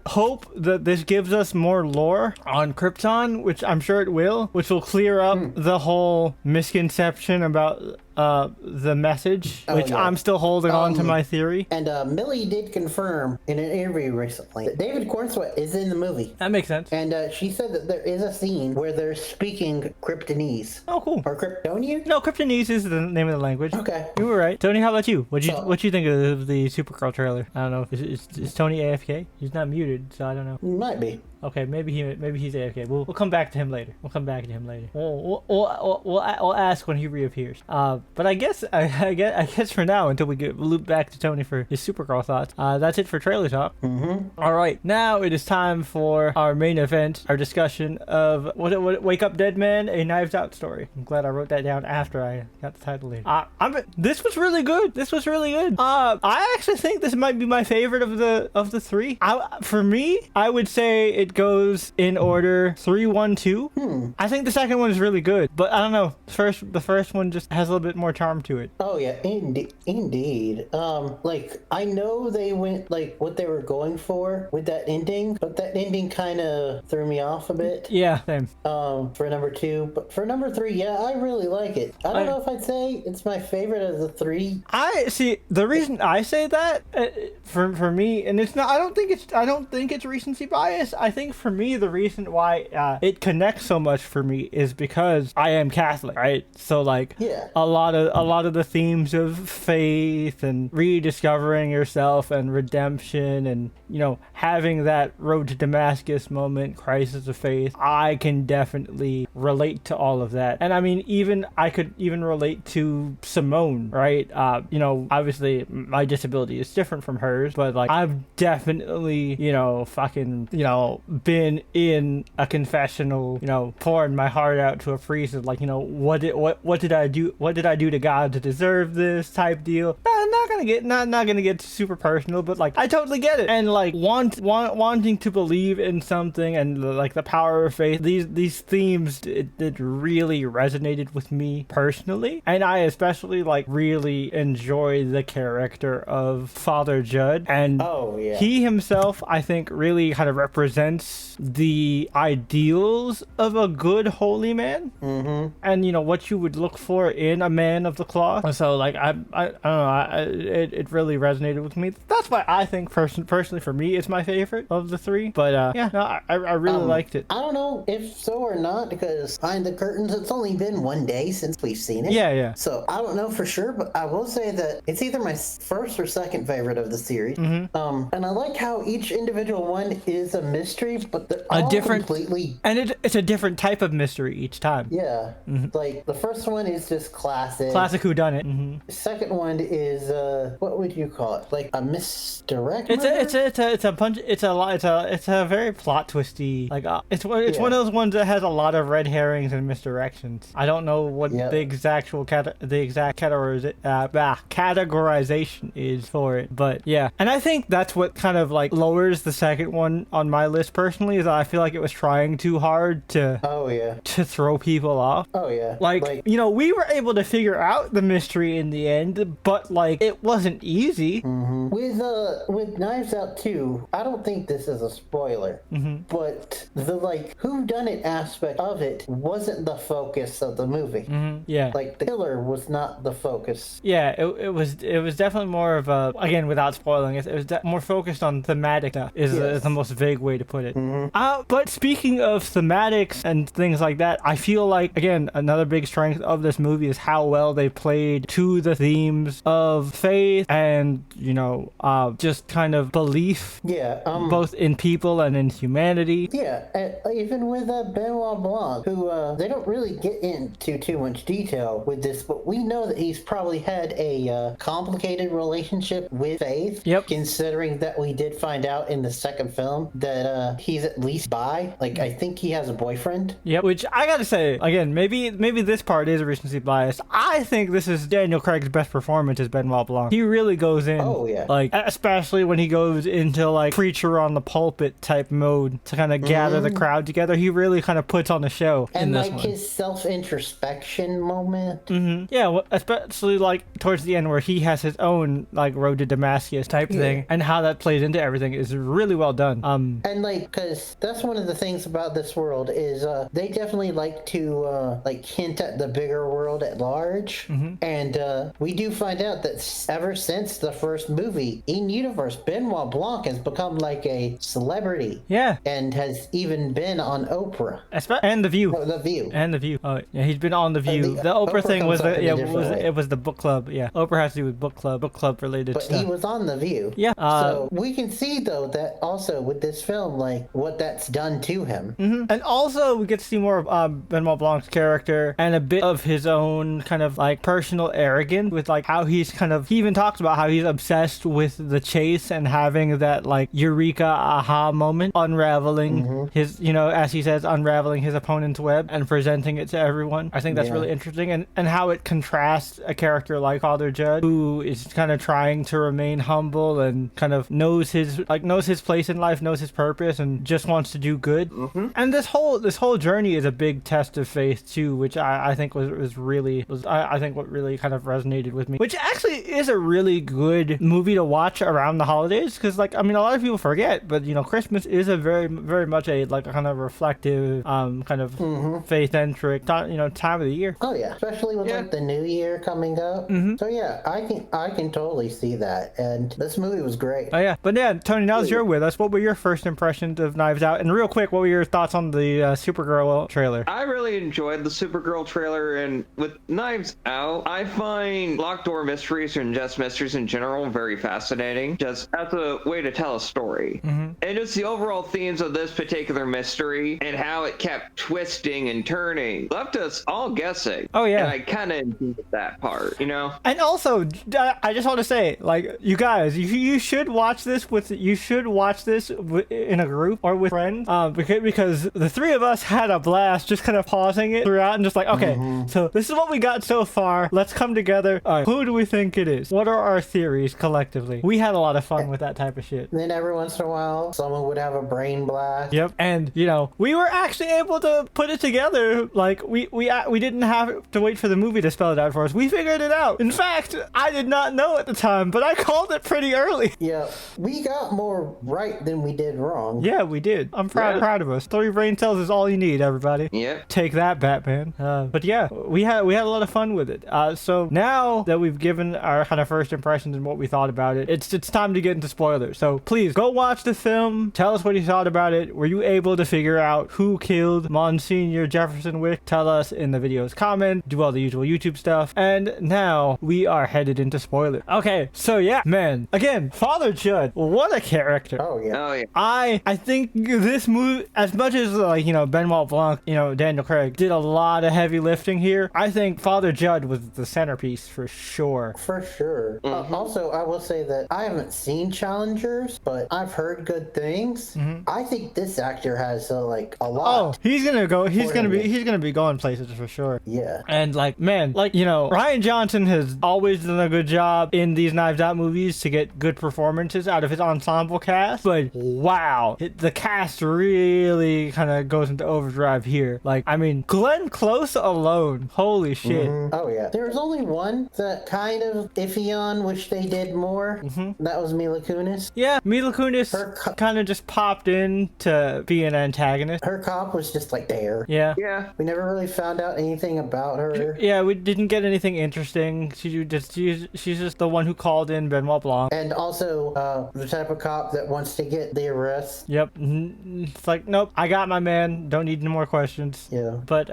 hope that this gives us more lore on Krypton, which I'm sure it will, which will clear up the whole misconception about the message, which I'm still holding on to my theory. And Millie did confirm in an interview recently that David Cornsweet is in the movie. That makes sense. And she said that there is a scene where they're speaking Kryptonese. Oh, cool. Or Kryptonian? No, Kryptonese is the name of the language. Okay. You were right. Tony, how about you? What you think of the Supergirl trailer? I don't know. Is Tony AFK? He's not muted, so I don't know. Might be. Okay, maybe he's AFK. We'll come back to him later. We'll ask when he reappears. But I guess for now, until we get loop back to Tony for his Supergirl thoughts, that's it for trailer talk. All right, now it is time for our main event, our discussion of what Wake Up Dead Man, a Knives Out story. I'm glad I wrote that down after I got the title in. This was really good. I actually think this might be my favorite of the three. For me, I would say it goes in order 3, 1, 2. I think the second one is really good, but I don't know. The first one just has a little bit more charm to it. Oh yeah, indeed. Like I know they went like what they were going for with that ending, but that ending kind of threw me off a bit. Yeah, same. For number 2, but for number 3, yeah, I really like it. I don't know if I'd say it's my favorite of the 3. I see the reason I say that for me, and it's not. I don't think it's recency bias. I think for me the reason why it connects so much for me is because I am Catholic, right? So like, yeah, a lot of the themes of faith and rediscovering yourself and redemption and having that road to Damascus moment, crisis of faith. I can definitely relate to all of that, and I mean I could even relate to Simone, right? Obviously my disability is different from hers, but like I've definitely been in a confessional, pouring my heart out to a priest of like, what did I do to God to deserve this type deal. Not gonna get super personal, but like I totally get it. And like wanting to believe in something and like the power of faith, these themes it really resonated with me personally, and I especially like really enjoy the character of Father Judd, and he himself I think really kind of represents the ideals of a good holy man, and what you would look for in a man of the cloth. So like I don't know, it really resonated with me. That's why I think personally for me it's my favorite of the 3. But I really liked it. I don't know if so or not, because behind the curtains it's only been 1 day since we've seen it. Yeah. So I don't know for sure, but I will say that it's either my first or second favorite of the series. And I like how each individual one is a mystery, but they're all completely, and it's a different type of mystery each time. Yeah. Like the first one is just classic whodunit. Second one is what would you call it? Like a misdirect. It's a very plot twisty. Like it's one of those ones that has a lot of red herrings and misdirections. I don't know what the exact categorization is for it, but yeah. And I think that's what kind of like lowers the second one on my list personally, is that I feel like it was trying too hard to throw people off. Like we were able to figure out the mystery in the end, but like it wasn't easy. With Knives Out 2, I don't think this is a spoiler, but the like whodunit aspect of it wasn't the focus of the movie. Like the killer was not the focus. It was definitely more of a, again without spoiling it, was more focused on thematic stuff is the most vague way to put it. But speaking of thematics and things like that, I feel like again another big strength of this movie is how well they played to the themes of faith and just kind of belief, both in people and in humanity. Even with Benoit Blanc, who they don't really get into too much detail with this, but we know that he's probably had a complicated relationship with faith. Considering that we did find out in the second film that he's at least bi. Like, I think he has a boyfriend. Yep. Which I gotta say, again, maybe this part is recency biased. I think this is Daniel Craig's best performance as Benoit Blanc. He really goes in. Oh, yeah. Like, especially when he goes into like preacher on the pulpit type mode to kind of gather the crowd together. He really kind of puts on a show in And this like one. his self-introspection moment. Yeah, well, especially like towards the end where he has his own like road to Damascus type thing, and how that plays into everything is really well done. And like, because that's one of the things about this world is they definitely like to like hint at the bigger world at large. And we do find out that ever since the first movie, in universe, Benoit Blanc has become like a celebrity. Yeah, And has even been on Oprah. and The View. Oh, The View. And The View. Oh, yeah, he's been on The View. the- The Oprah Oprah thing was comes up in a different way. it was the book club. Yeah, Oprah has to do with book club related But stuff. he was on The View. Yeah, So we can see, though, that also with this film, like, what that's done to him. And also, we get to see more of Benoit Blanc's character and a bit of his own kind of like personal arrogance with like how he's kind of, he even talks about how he's obsessed with the chase and having that like eureka aha moment, unraveling his, you know, as he says, unraveling his opponent's web and presenting it to everyone. I think that's Yeah. really interesting, and how it contrasts a character like Father Judd, who is kind of trying to remain humble and kind of knows his place in life, knows his purpose, and just wants to do good. And this whole journey is a big test of faith too, which I think I think what really kind of resonated with me, which actually is a really good movie to watch around the holidays, because like, I mean, a lot of people forget, but you know, Christmas is a very much a like a kind of reflective kind of faith-centric time of the year. Oh yeah, especially with like the new year coming up. So yeah, I can totally see that, and this movie was great. Oh yeah, but yeah, Tony, now that you're with us, what were your first impressions of Knives Out? And real quick, what were your thoughts on the Supergirl trailer? I really enjoyed the Supergirl trailer, and with Knives Out, I find locked door mysteries and just mysteries in general very fascinating, just as a way to tell a story. And just the overall themes of this particular mystery and how it kept twisting and turning left us all guessing. Oh, yeah. And I kind of enjoyed that part, you know? And also, I just want to say, like, you guys, you should watch this in a group or with friends, because the three of us had a blast just kind of pausing it throughout and just like, okay, so this is what we got so far. Let's come together. All right, who do we think it is? What are our theories collectively? We had a lot of fun with that type of shit. And then every once in a while, someone would have a brain blast. Yep. And you know, we were actually able to put it together. Like we didn't have to wait for the movie to spell it out for us. We figured it out. In fact, I did not know at the time, but I called it pretty early. Yeah, we got more right than we did wrong. Yeah, we did. I'm proud of us. 3 brain cells is all you need, everybody. Yep. Take that, Batman. But yeah, we had a lot of fun with it. So now that we've given our kind of first impressions and what we thought about it, it's time to get into spoilers. So please go watch the film. Tell us what you thought about it. Were you able to figure out who killed Monsignor Jefferson Wick? Tell us in the video's comment. Do all the usual YouTube stuff. And now we are headed into spoilers. Okay, so yeah, man. Again, Father Judd, what a character. Oh yeah. Oh, yeah. I think this movie, as much as like, you know, Benoit Blanc, you know, Daniel Craig did a lot of heavy lifting here, I think Father Judd was the centerpiece for sure. For sure. Also, I will say that I haven't seen Challengers, but I've heard good things. I think this actor has like a Oh, lot. he's gonna be going places for sure. Yeah. And like, man, like, you know, Rian Johnson has always done a good job in these Knives Out movies to get good performances out of his ensemble cast, but wow, the cast really kind of goes into overdrive here. Like, I mean, Glenn Close alone, holy shit. Oh yeah. There's only one that kind of iffy on, which they did more. That was Mila Kunis. Yeah, Mila Kunis Her kind of just popped in to be an antagonist. Her cop was just like there. Yeah. Yeah. We never really found out anything about her. Yeah, we didn't get anything interesting. She's just the one who called in Benoit Blanc. And also the type of cop that wants to get the arrest. Yep. It's like, nope, I got my man. Don't need any more questions. Yeah. But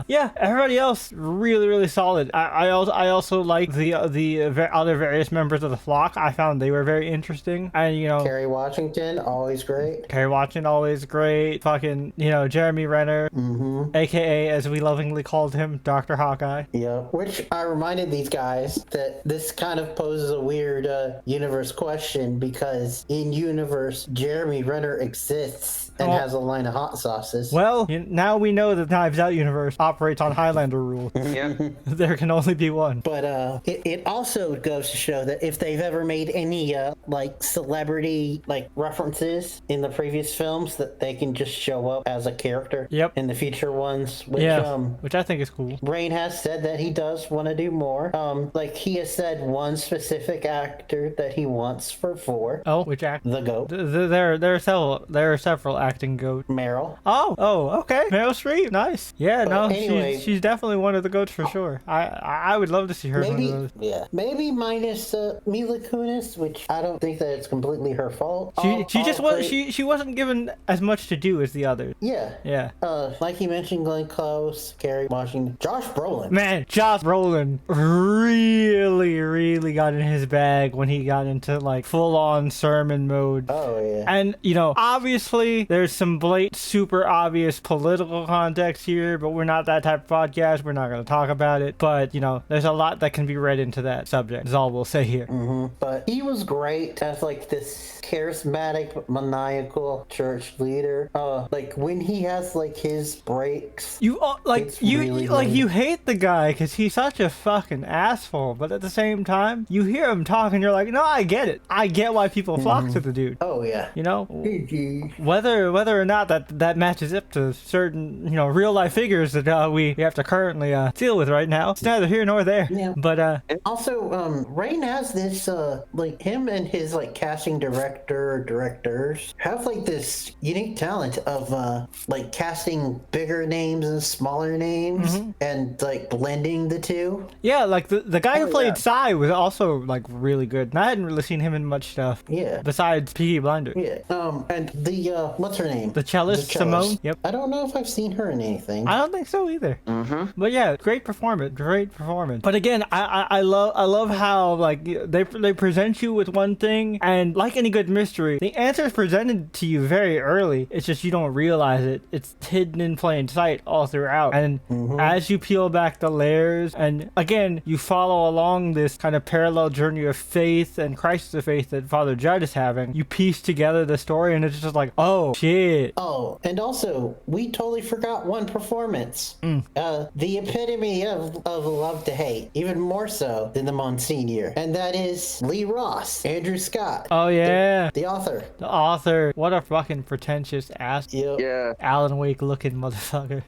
yeah, everybody else really solid. I also like the other various members of the flock. I found they were very interesting. And you know, Kerry Washington, always great. Kerry Washington, always great. Fucking, you know, Jeremy Renner, aka as we lovingly called him, Dr. Hawkeye. Yeah. Which I reminded these guys that this kind of poses a weird universe question, because in universe, Jeremy Renner exists and Oh. has a line of hot sauces. Well, now we know the Knives Out universe operates on Highlander rules. Yeah. There can only be one. But it also goes to show that if they've ever made any like celebrity like references in the previous films, that they can just show up as a character. Yep. In the future ones, which Which I think is cool. Rain has said that he does want to do more. Like he has said one specific actor that he wants for 4. Oh, which act? The goat, There are several acting goats. Meryl. Oh, okay. Meryl Streep, nice. Yeah, no, anyway- she's definitely one of the goats for sure. I would love to see her. in one Maybe, of those. maybe minus Mila Kunis, which I don't think that it's completely her fault. She just was she wasn't given as much to do as the others. Yeah. Yeah. Like you mentioned, Glenn Close, Kerry Washington, Josh Brolin. Man, Josh Brolin really got in his bag when he got into like full-on sermon mode. Oh yeah. And, obviously there's some blatant, super obvious political context here, but we're not that type of podcast. We're not going to talk about it. But, there's a lot that can be read into that subject, is all we'll say here. But he was great as like this charismatic, maniacal church leader. Like when he has like his breaks. It's really good. You hate the guy because he's such a fucking asshole, but at the same time, you hear him talk and you're like, no, I get it. I get why people flock to the dude. Oh yeah. Whether or not that matches up to certain real life figures that we have to currently deal with right now, it's neither here nor there. Yeah. But Also, Rain has this like him and his like casting directors have like this unique talent of like casting bigger names and smaller names and like blending the two. yeah, like the guy who played yeah. Psy was also like really good, and I hadn't really seen him in much stuff. Yeah. Besides Peaky Blinders. Yeah. And the what's her name? The cellist, Simone. Yep. I don't know if I've seen her in anything. I don't think so either. But yeah, great performance. But again, I love how like they present you with one thing, and like any good mystery, the answer is presented to you very early. It's just you don't realize it. It's hidden in plain sight all throughout. And as you peel back the layers, and again, you follow along this kind of parallel journey of faith and crisis of faith that Father Judd is having, you piece together the story, and it's just like, oh shit. Oh, and also, we totally forgot one performance. The epitome of love to hate, even more so than the Monsignor. And that is Lee Ross, Andrew Scott. Oh yeah. The author. The author. What a fucking pretentious ass. Yep. Yeah. Alan Wake looking motherfucker.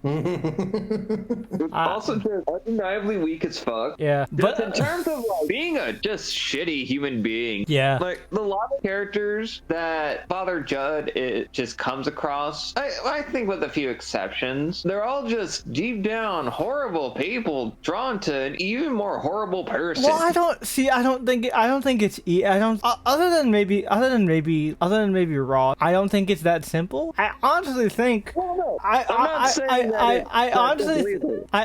Also just undeniably weak as fuck. Yeah. But in terms of like being a just shitty human being, Yeah. like the lot of characters that Father Judd it just comes across, I think with a few exceptions, they're all just deep down horrible people drawn to an even more horrible person. Well, I don't think it's other than maybe Raw. I don't think it's that simple. I honestly think I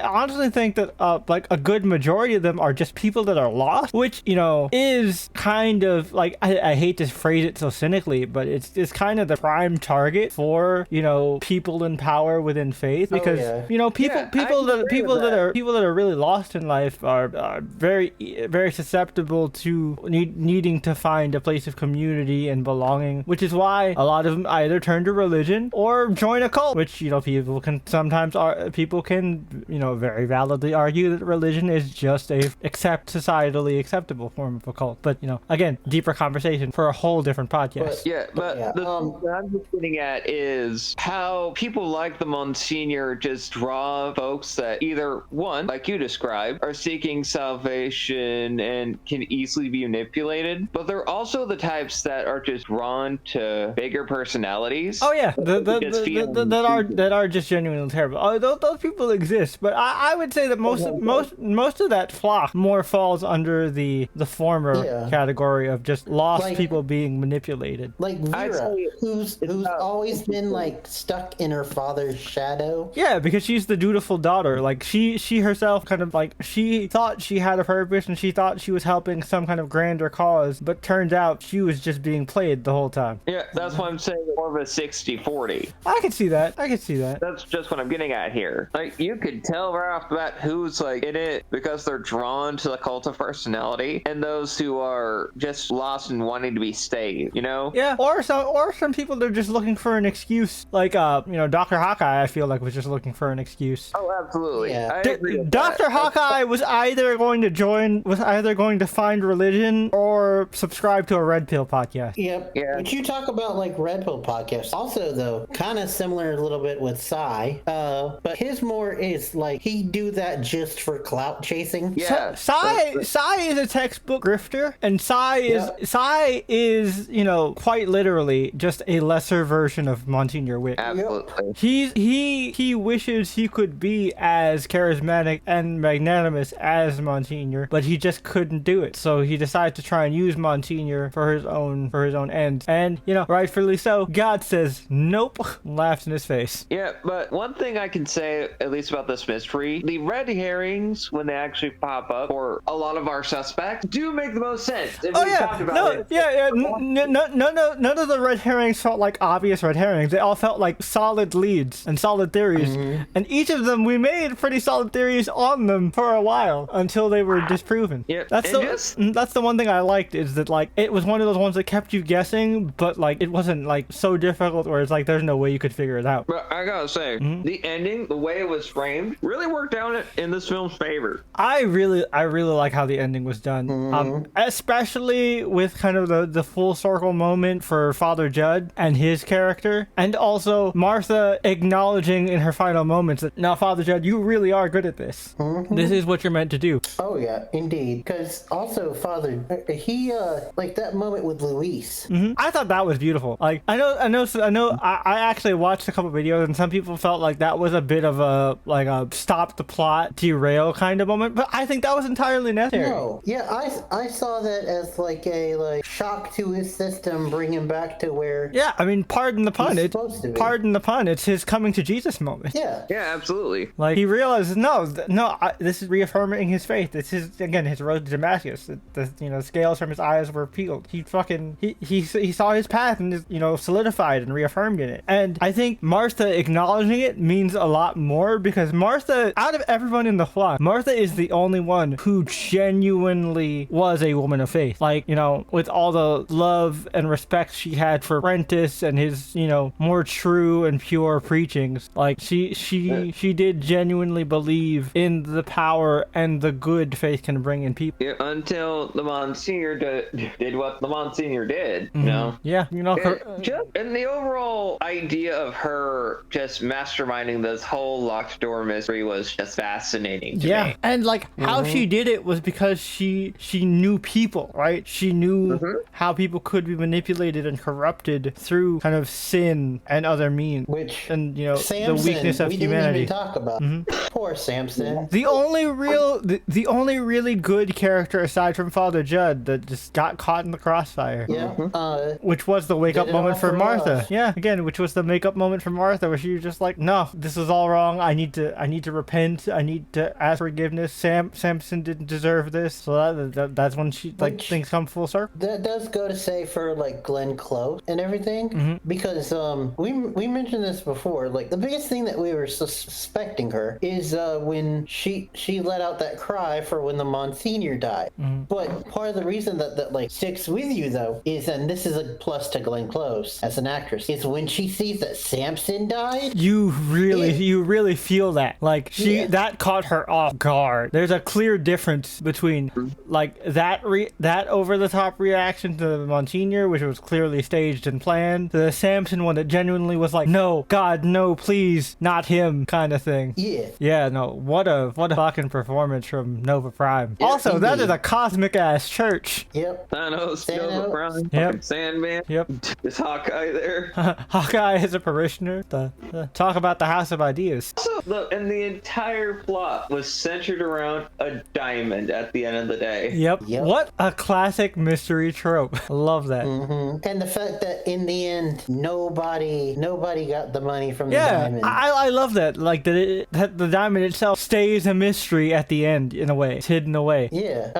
honestly think that like a good majority of them are just people that are lost, which is kind of like I hate to phrase it so cynically, but it's kind of the prime target for people in power within faith, because people that are really lost in life are very very susceptible to needing to find a place of community and belonging, which is why a lot of them either turn to religion or join a cult, which people can very validly argue that religion is just a societally acceptable form of a cult. But again, deeper conversation for a whole different podcast. But the thing I'm just getting at is how people like the Monsignor just draw folks that either one, like you described, are seeking salvation and can easily be manipulated, but they're also the types that are just drawn to bigger personalities. Oh yeah, that are just genuinely terrible. Oh, those people exist, but I would say that most of that flock more falls under the former category of just lost people being manipulated. Like Vera, who's always been like stuck in her father's shadow. Yeah, because she's the dutiful daughter. Like she herself kind of like, she thought she had a purpose and she thought she was helping some kind of grander cause, but turns out she was just being played the whole time. Yeah, that's why I'm saying more of a 60-40. I can see that. That's just what I'm getting at here. Like, you could tell right off the bat who's like in it because they're drawn to the cult of personality, and those who are just lost and wanting to be saved, Yeah, or some some people they're just looking for an excuse. Like Dr. Hawkeye, I feel like was just looking for an excuse. Oh, absolutely. Yeah. I agree with Dr. that. Hawkeye was either going to find religion or subscribe to a Red Pill podcast. Yep. Yeah. But you talk about like Red Pill podcasts. Also, though, kind of similar a little bit with Psy. But his more is like he do that just for clout chasing. Yeah. Psy is a textbook grifter, and Psy is quite literally just a lesser version of Monsignor Wick. Absolutely. He wishes he could be as charismatic and magnanimous as Monsignor, but he just couldn't do it. So he decided to try and use Monsignor for his own ends. And rightfully so. God says nope, laughs in his face. Yeah, but one thing I can say, at least about this mystery, the red herrings, when they actually pop up for a lot of our suspects, do make the most sense. If we talked about it. None of the red herrings felt like obvious red herrings. They all felt like solid leads and solid theories. And each of them, we made pretty solid theories on them for a while until they were disproven. Yep. That's the one thing I liked, is that like it was one of those ones that kept you guessing, but like it wasn't like so difficult where it's like there's no way you could figure it out. But I gotta say, the ending, the way it was framed, really worked out in this film's favor. I really like how the ending was done, especially with kind of the full circle moment for Father Judd and his character, and also Martha acknowledging in her final moments that, now Father Judd, you really are good at this. This is what you're meant to do. Oh yeah, indeed. Because also Father, he like that moment with Luis. I thought that was beautiful. Like I know. I actually watched a couple videos, and some people felt like that was a bit of a stop the plot, derail kind of moment. But I think that was entirely necessary. No, yeah, I saw that as like a shock to his system, bring him back to where. Yeah, I mean, pardon the pun. Pardon the pun. It's his coming to Jesus moment. Yeah. Yeah, absolutely. Like he realizes, this is reaffirming his faith. This is again his road to Damascus. The scales from his eyes were peeled. He saw his path and is solidified and reaffirmed in it. And I think Martha acknowledging it means a lot more, because Martha, out of everyone in the flock, Martha is the only one who genuinely was a woman of faith. Like, with all the love and respect she had for Prentice and his, more true and pure preachings. Like she did genuinely believe in the power and the good faith can bring in people. Yeah, until the Monsignor did what the Monsignor did, Yeah, and the overall idea of her just masterminding this whole locked door mystery was just fascinating to me. And like how she did it was because she knew people, right? She knew how people could be manipulated and corrupted through kind of sin and other means, and Samson, the weakness of we humanity. Didn't even talk about poor Samson. The only really good character aside from Father Judd that just got caught in the crossfire. Yeah. Which was the wake up Did it moment all for for Martha. us. Yeah, again, which was the make up moment for Martha, where she was just like, no, this is all wrong. I need to repent. I need to ask forgiveness. Samson didn't deserve this. So that's when things come full circle. That does go to say for like Glenn Close and everything, because we mentioned this before. Like the biggest thing that we were suspecting her is when she let out that cry for when the Monsignor died. But part of the reason that like sticks with you though is, and this is a plus to Glenn Close as an actress, is when she sees that Samson died. You really feel that. Like that caught her off guard. There's a clear difference between like that over the top reaction to Monsignor, which was clearly staged and planned, to the Samson one that genuinely was like, no, God, no, please, not him, kind of thing. Yeah, no, what a fucking performance from Nova Prime. Yeah, also, that indeed. is a cosmic ass church. Yep. Thanos, Nova Prime, Yep. Sandman. Yep. Is Hawkeye there? Hawkeye is a parishioner. Talk about the House of Ideas. Also, and the entire plot was centered around a diamond at the end of the day. Yep. Yep. What a classic mystery trope. I love that. And the fact that in the end nobody got the money from the Yeah, diamond. I love that. Like that the diamond itself stays a mystery at the end in a way. It's hidden away. Yeah.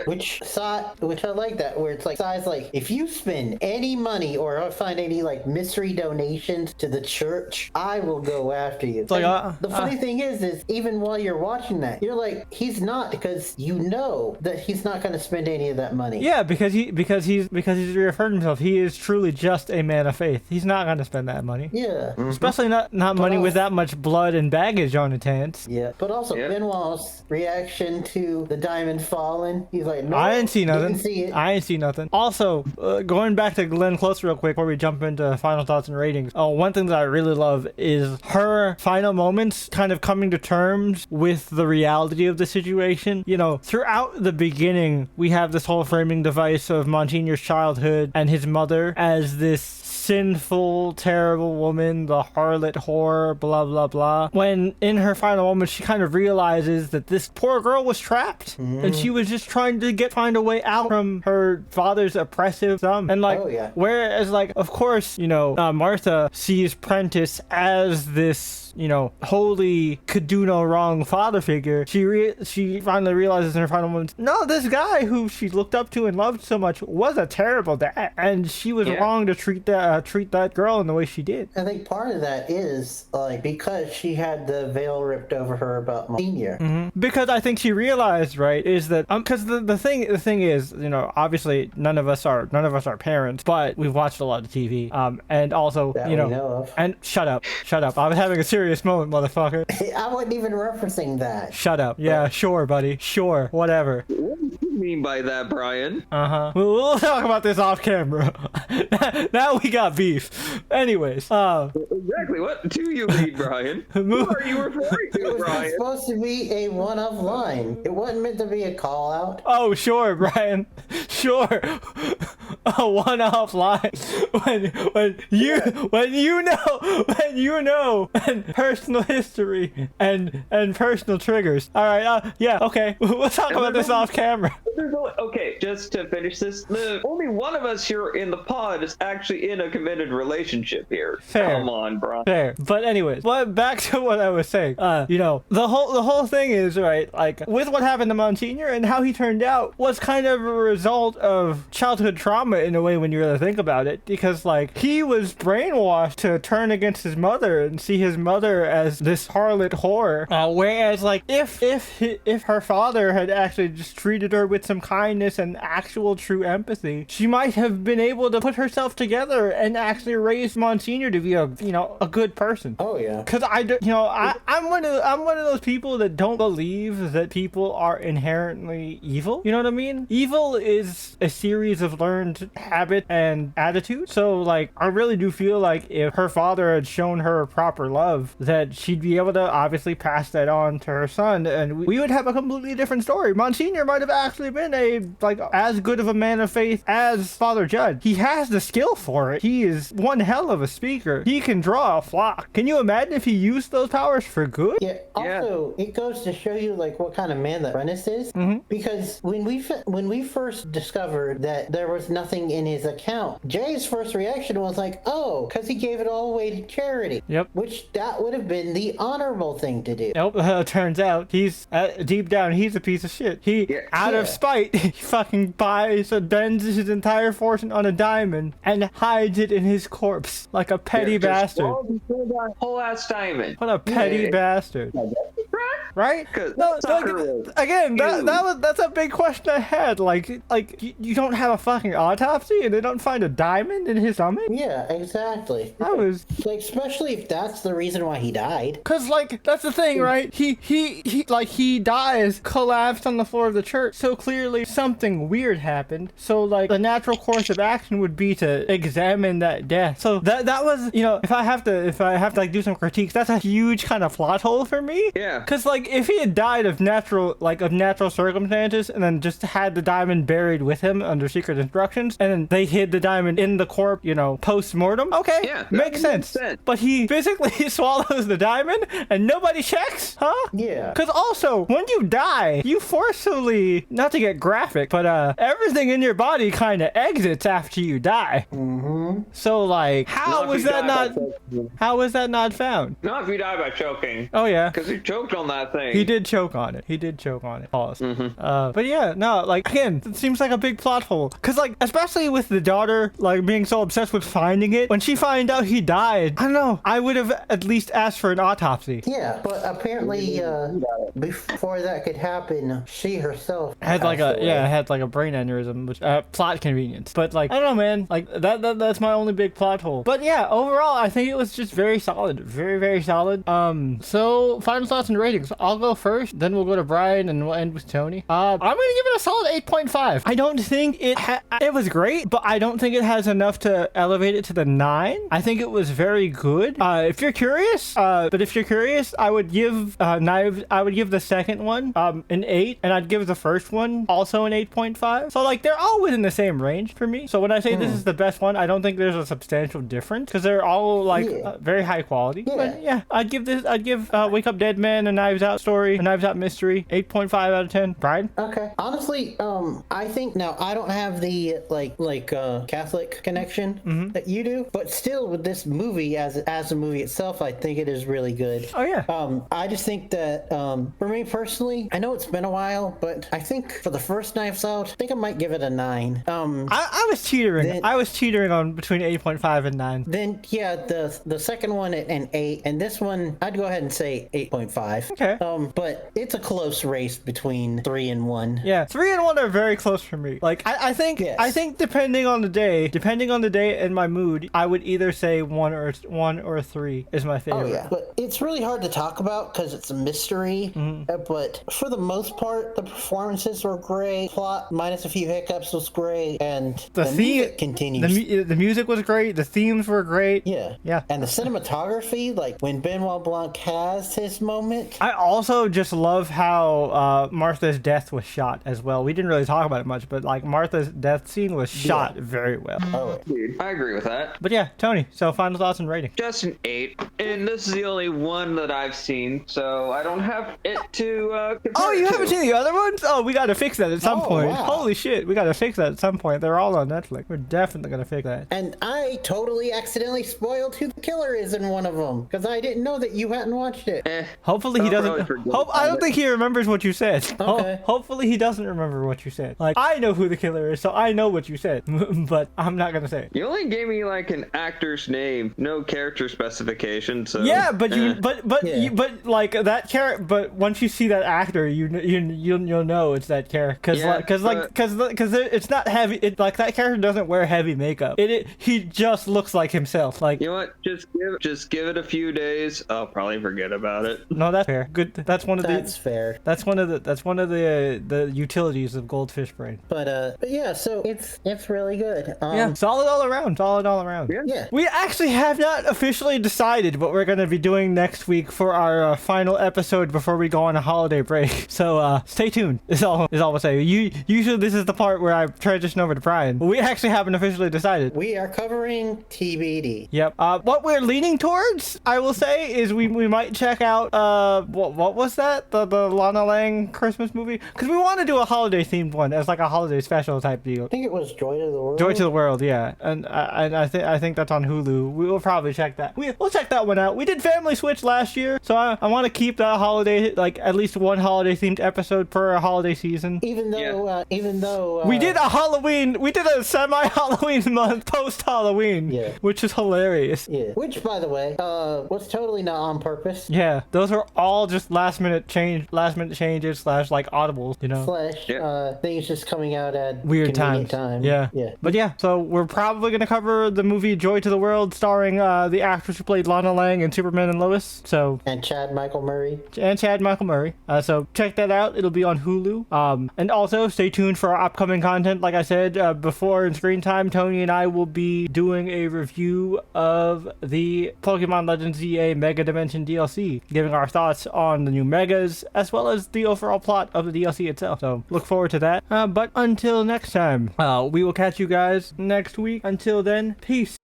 Which I like that, where it's like Sai's like, if you spend any money or find any like mystery donations to the church, I will go after you. like, And the funny thing is even while you're watching that, you're like, he's not, because you know that he's not going to spend any of that money. Yeah, because he's reaffirmed himself. He is truly just a man of faith. He's not gonna spend that money. Yeah. Especially not money with that much blood and baggage on its hands. Yeah. But also Benoit's reaction to the diamond falling. He's like, no, I didn't see nothing. Didn't see it. I ain't see nothing. Also, going back to Glenn Close real quick before we jump into final thoughts and ratings. One thing that I really love is her final moments kind of coming to terms with the reality of the situation. You know, throughout the beginning, we have this whole framing device of Monsignor's childhood and his mother as this sinful, terrible woman, the harlot whore, blah, blah, blah. When in her final moments, she kind of realizes that this poor girl was trapped and she was just trying to find a way out from her father's oppressive thumb. And like, whereas like, of course, you know, Martha sees Prentice as this, you know, holy, could do no wrong father figure. She finally realizes in her final moments, no, this guy who she looked up to and loved so much was a terrible dad, and she was wrong to treat that girl in the way she did. I think part of that is like because she had the veil ripped over her about Monsignor. Because I think she realized, right, is that because the thing is, you know, obviously none of us are parents, but we've watched a lot of TV, and also That you we know of. and shut up, I was having a serious moment, motherfucker. I wasn't even referencing that. Shut up. Yeah, sure, buddy. Sure, whatever. What do you mean by that, Brian? We'll talk about this off camera. Now we got beef. Anyways, Exactly. What do you mean, Brian? Who are you referring It to, was Brian? supposed to be a one-off line. It wasn't meant to be a call-out. oh, sure, Brian. Sure. A one-off line. When you know and personal history and personal triggers. All right. Yeah. Okay. We'll talk about this off camera. Okay, just to finish this, only one of us here in the pod is actually in a committed relationship here. Fair. Come on, Brian. Fair. But anyways, back to what I was saying. You know, the whole thing is, right, like with what happened to Monsignor and how he turned out was kind of a result of childhood trauma in a way when you really think about it, because like he was brainwashed to turn against his mother and see his mother as this harlot whore, whereas like if her father had actually just treated her with some kindness and actual true empathy, she might have been able to put herself together and actually raise Monsignor to be a good person. Oh yeah. Because I'm one of those people that don't believe that people are inherently evil. You know what I mean? Evil is a series of learned habit and attitude. So like I really do feel like if her father had shown her proper love, that she'd be able to obviously pass that on to her son, and we would have a completely different story. Monsignor might have actually been as good of a man of faith as Father Judd. He has the skill for it. He is one hell of a speaker. He can draw a flock. Can you imagine if he used those powers for good? Yeah. Also, it goes to show you like what kind of man that Prentice is. Because when we first discovered that there was nothing in his account, Jay's first reaction was like, "Oh, because he gave it all away to charity." Yep. Which that would have been the honorable thing to do. Nope. Turns out he's deep down he's a piece of shit. He out of spite, he fucking bends his entire fortune on a diamond and hides it in his corpse like a petty bastard. Whole ass diamond. What a petty bastard. Right? No, again, that's a big question I had. Like you don't have a fucking autopsy and they don't find a diamond in his stomach? Yeah, exactly. I was like, especially if that's the reason why he died. Cause like that's the thing, right? He dies collapsed on the floor of the church. So clearly something weird happened. So like the natural course of action would be to examine that death. So that was, you know, if I have to like do some critiques, that's a huge kind of plot hole for me. Yeah. Cause like if he had died of natural circumstances and then just had the diamond buried with him under secret instructions and then they hid the diamond in the corpse, you know, post-mortem, okay, yeah, makes sense. But he physically swallows the diamond and nobody checks, huh? Yeah. Cause also when you die, you forcibly, not to get graphic, but everything in your body kind of exits after you die. So like how was that not found? Not if you die by choking. Oh yeah, because he choked on that thing. He did choke on it. Pause. But yeah, no, like again, it seems like a big plot hole. Cause like, especially with the daughter, like being so obsessed with finding it, when she found out he died, I don't know, I would have at least asked for an autopsy. Yeah, but apparently, before that could happen, she herself had like passed away. it had like a brain aneurysm, which plot convenience. But like I don't know, man, like that's my only big plot hole. But yeah, overall, I think it was just very solid, very solid. So final thoughts and ratings. I'll go first, then we'll go to Brian, and we'll end with Tony. I'm gonna give it a solid 8.5. I don't think it was great, but I don't think it has enough to elevate it to the 9. I think it was very good. If you're curious, I would give Knives. I would give the second one an 8, and I'd give the first one also an 8.5. So like they're all within the same range for me. So when I say this is the best one, I don't think there's a substantial difference because they're all like very high quality. Yeah. But yeah, I'd give Wake Up Dead Man, a Knives Out story, a Knives Out mystery, 8.5 out of 10. Brian? Okay. Honestly, I think now I don't have the Catholic connection that you do, but still with this movie as a movie itself, I think it is really good. Oh yeah. I just think that for me personally, I know it's been a while, but I think for the first Knives Out, I think I might give it a 9. I was teetering. I was teetering on between 8.5 and 9. Then yeah, the second one an 8, and this one I'd go ahead and say 8.5. Okay. But it's a close race between 3 and 1. Yeah, 3 and 1 are very close for me. Like I think depending on the day and my mood, I would either say 1 or 3 is my favorite. Oh yeah, but it's really hard to talk about because it's a mystery. But for the most part, the performances were great. Plot minus a few hiccups was great, and the music continues. The music was great. The themes were great. Yeah. And the cinematography, like when Benoit Blanc has his moment. I also just love how Martha's death was shot as well. We didn't really talk about it much, but like Martha's death scene was shot very well. Oh, Dude, I agree with that. But yeah, Tony, so final thoughts and rating. Just an 8, and this is the only one that I've seen, so I don't have it to compare. Oh, you it haven't to. seen the other ones? Oh, we gotta fix that at some point. wow. Holy shit, we gotta fix that at some point. They're all on Netflix. We're definitely gonna fix that. and I totally accidentally spoiled who the killer is in one of them because I didn't know that you hadn't watched it. Hopefully he I'll doesn't. probably forget I don't about think he remembers what you said. Okay. Hopefully he doesn't remember what you said. Like I know who the killer is, so I know what you said, but I'm not gonna say it. You only gave me like an actor's name, no character specification. So Yeah, but eh. but like that character. But once you see that actor, you'll know it's that character because it's not heavy. It like that character doesn't wear heavy makeup. He just looks like himself. Like You know what? Just give it a few days. I'll probably forget about it. no, that's fair. Good. That's one of That's fair. That's one of the utilities of Goldfish Brain. But yeah, so it's really good. Yeah, solid all around. Solid all around. Yeah. We actually have not officially decided what we're going to be doing next week for our final episode before we go on a holiday break. So stay tuned. Is all we'll say. Usually this is the part where I transition over to Brian. But we actually haven't officially decided. We are covering TBD. Yep. What we're leaning towards, I will say, is we might check out what was that? The Lana Lang Christmas movie? Because we want to do a holiday themed one as like a holiday special type deal. I think it was Joy to the World. Joy to the World, yeah, and I think that's on Hulu. We will probably check that. We'll check that one out. We did Family Switch last year, so I want to keep that holiday, like at least one holiday themed episode per holiday season. Even though We did a semi-Halloween month post-Halloween, which is hilarious. Yeah. Which, by the way, was totally not on purpose. Yeah, those are all just last minute changes / like audibles, you know. / things just coming out at Weird convenient times. time. Yeah. But yeah, so we're probably gonna cover the movie Joy to the World, starring the actress who played Lana Lang in Superman and Lois. So And Chad Michael Murray. So check that out. It'll be on Hulu. And also stay tuned for our upcoming content. Like I said before in Screen Time, Tony and I will be doing a review of the Pokemon Legends ZA Mega Dimension DLC, giving our thoughts on the new Megas as well as the overall plot of the DLC itself. So look forward to that. But until next time, we will catch you guys next week. Until then, peace.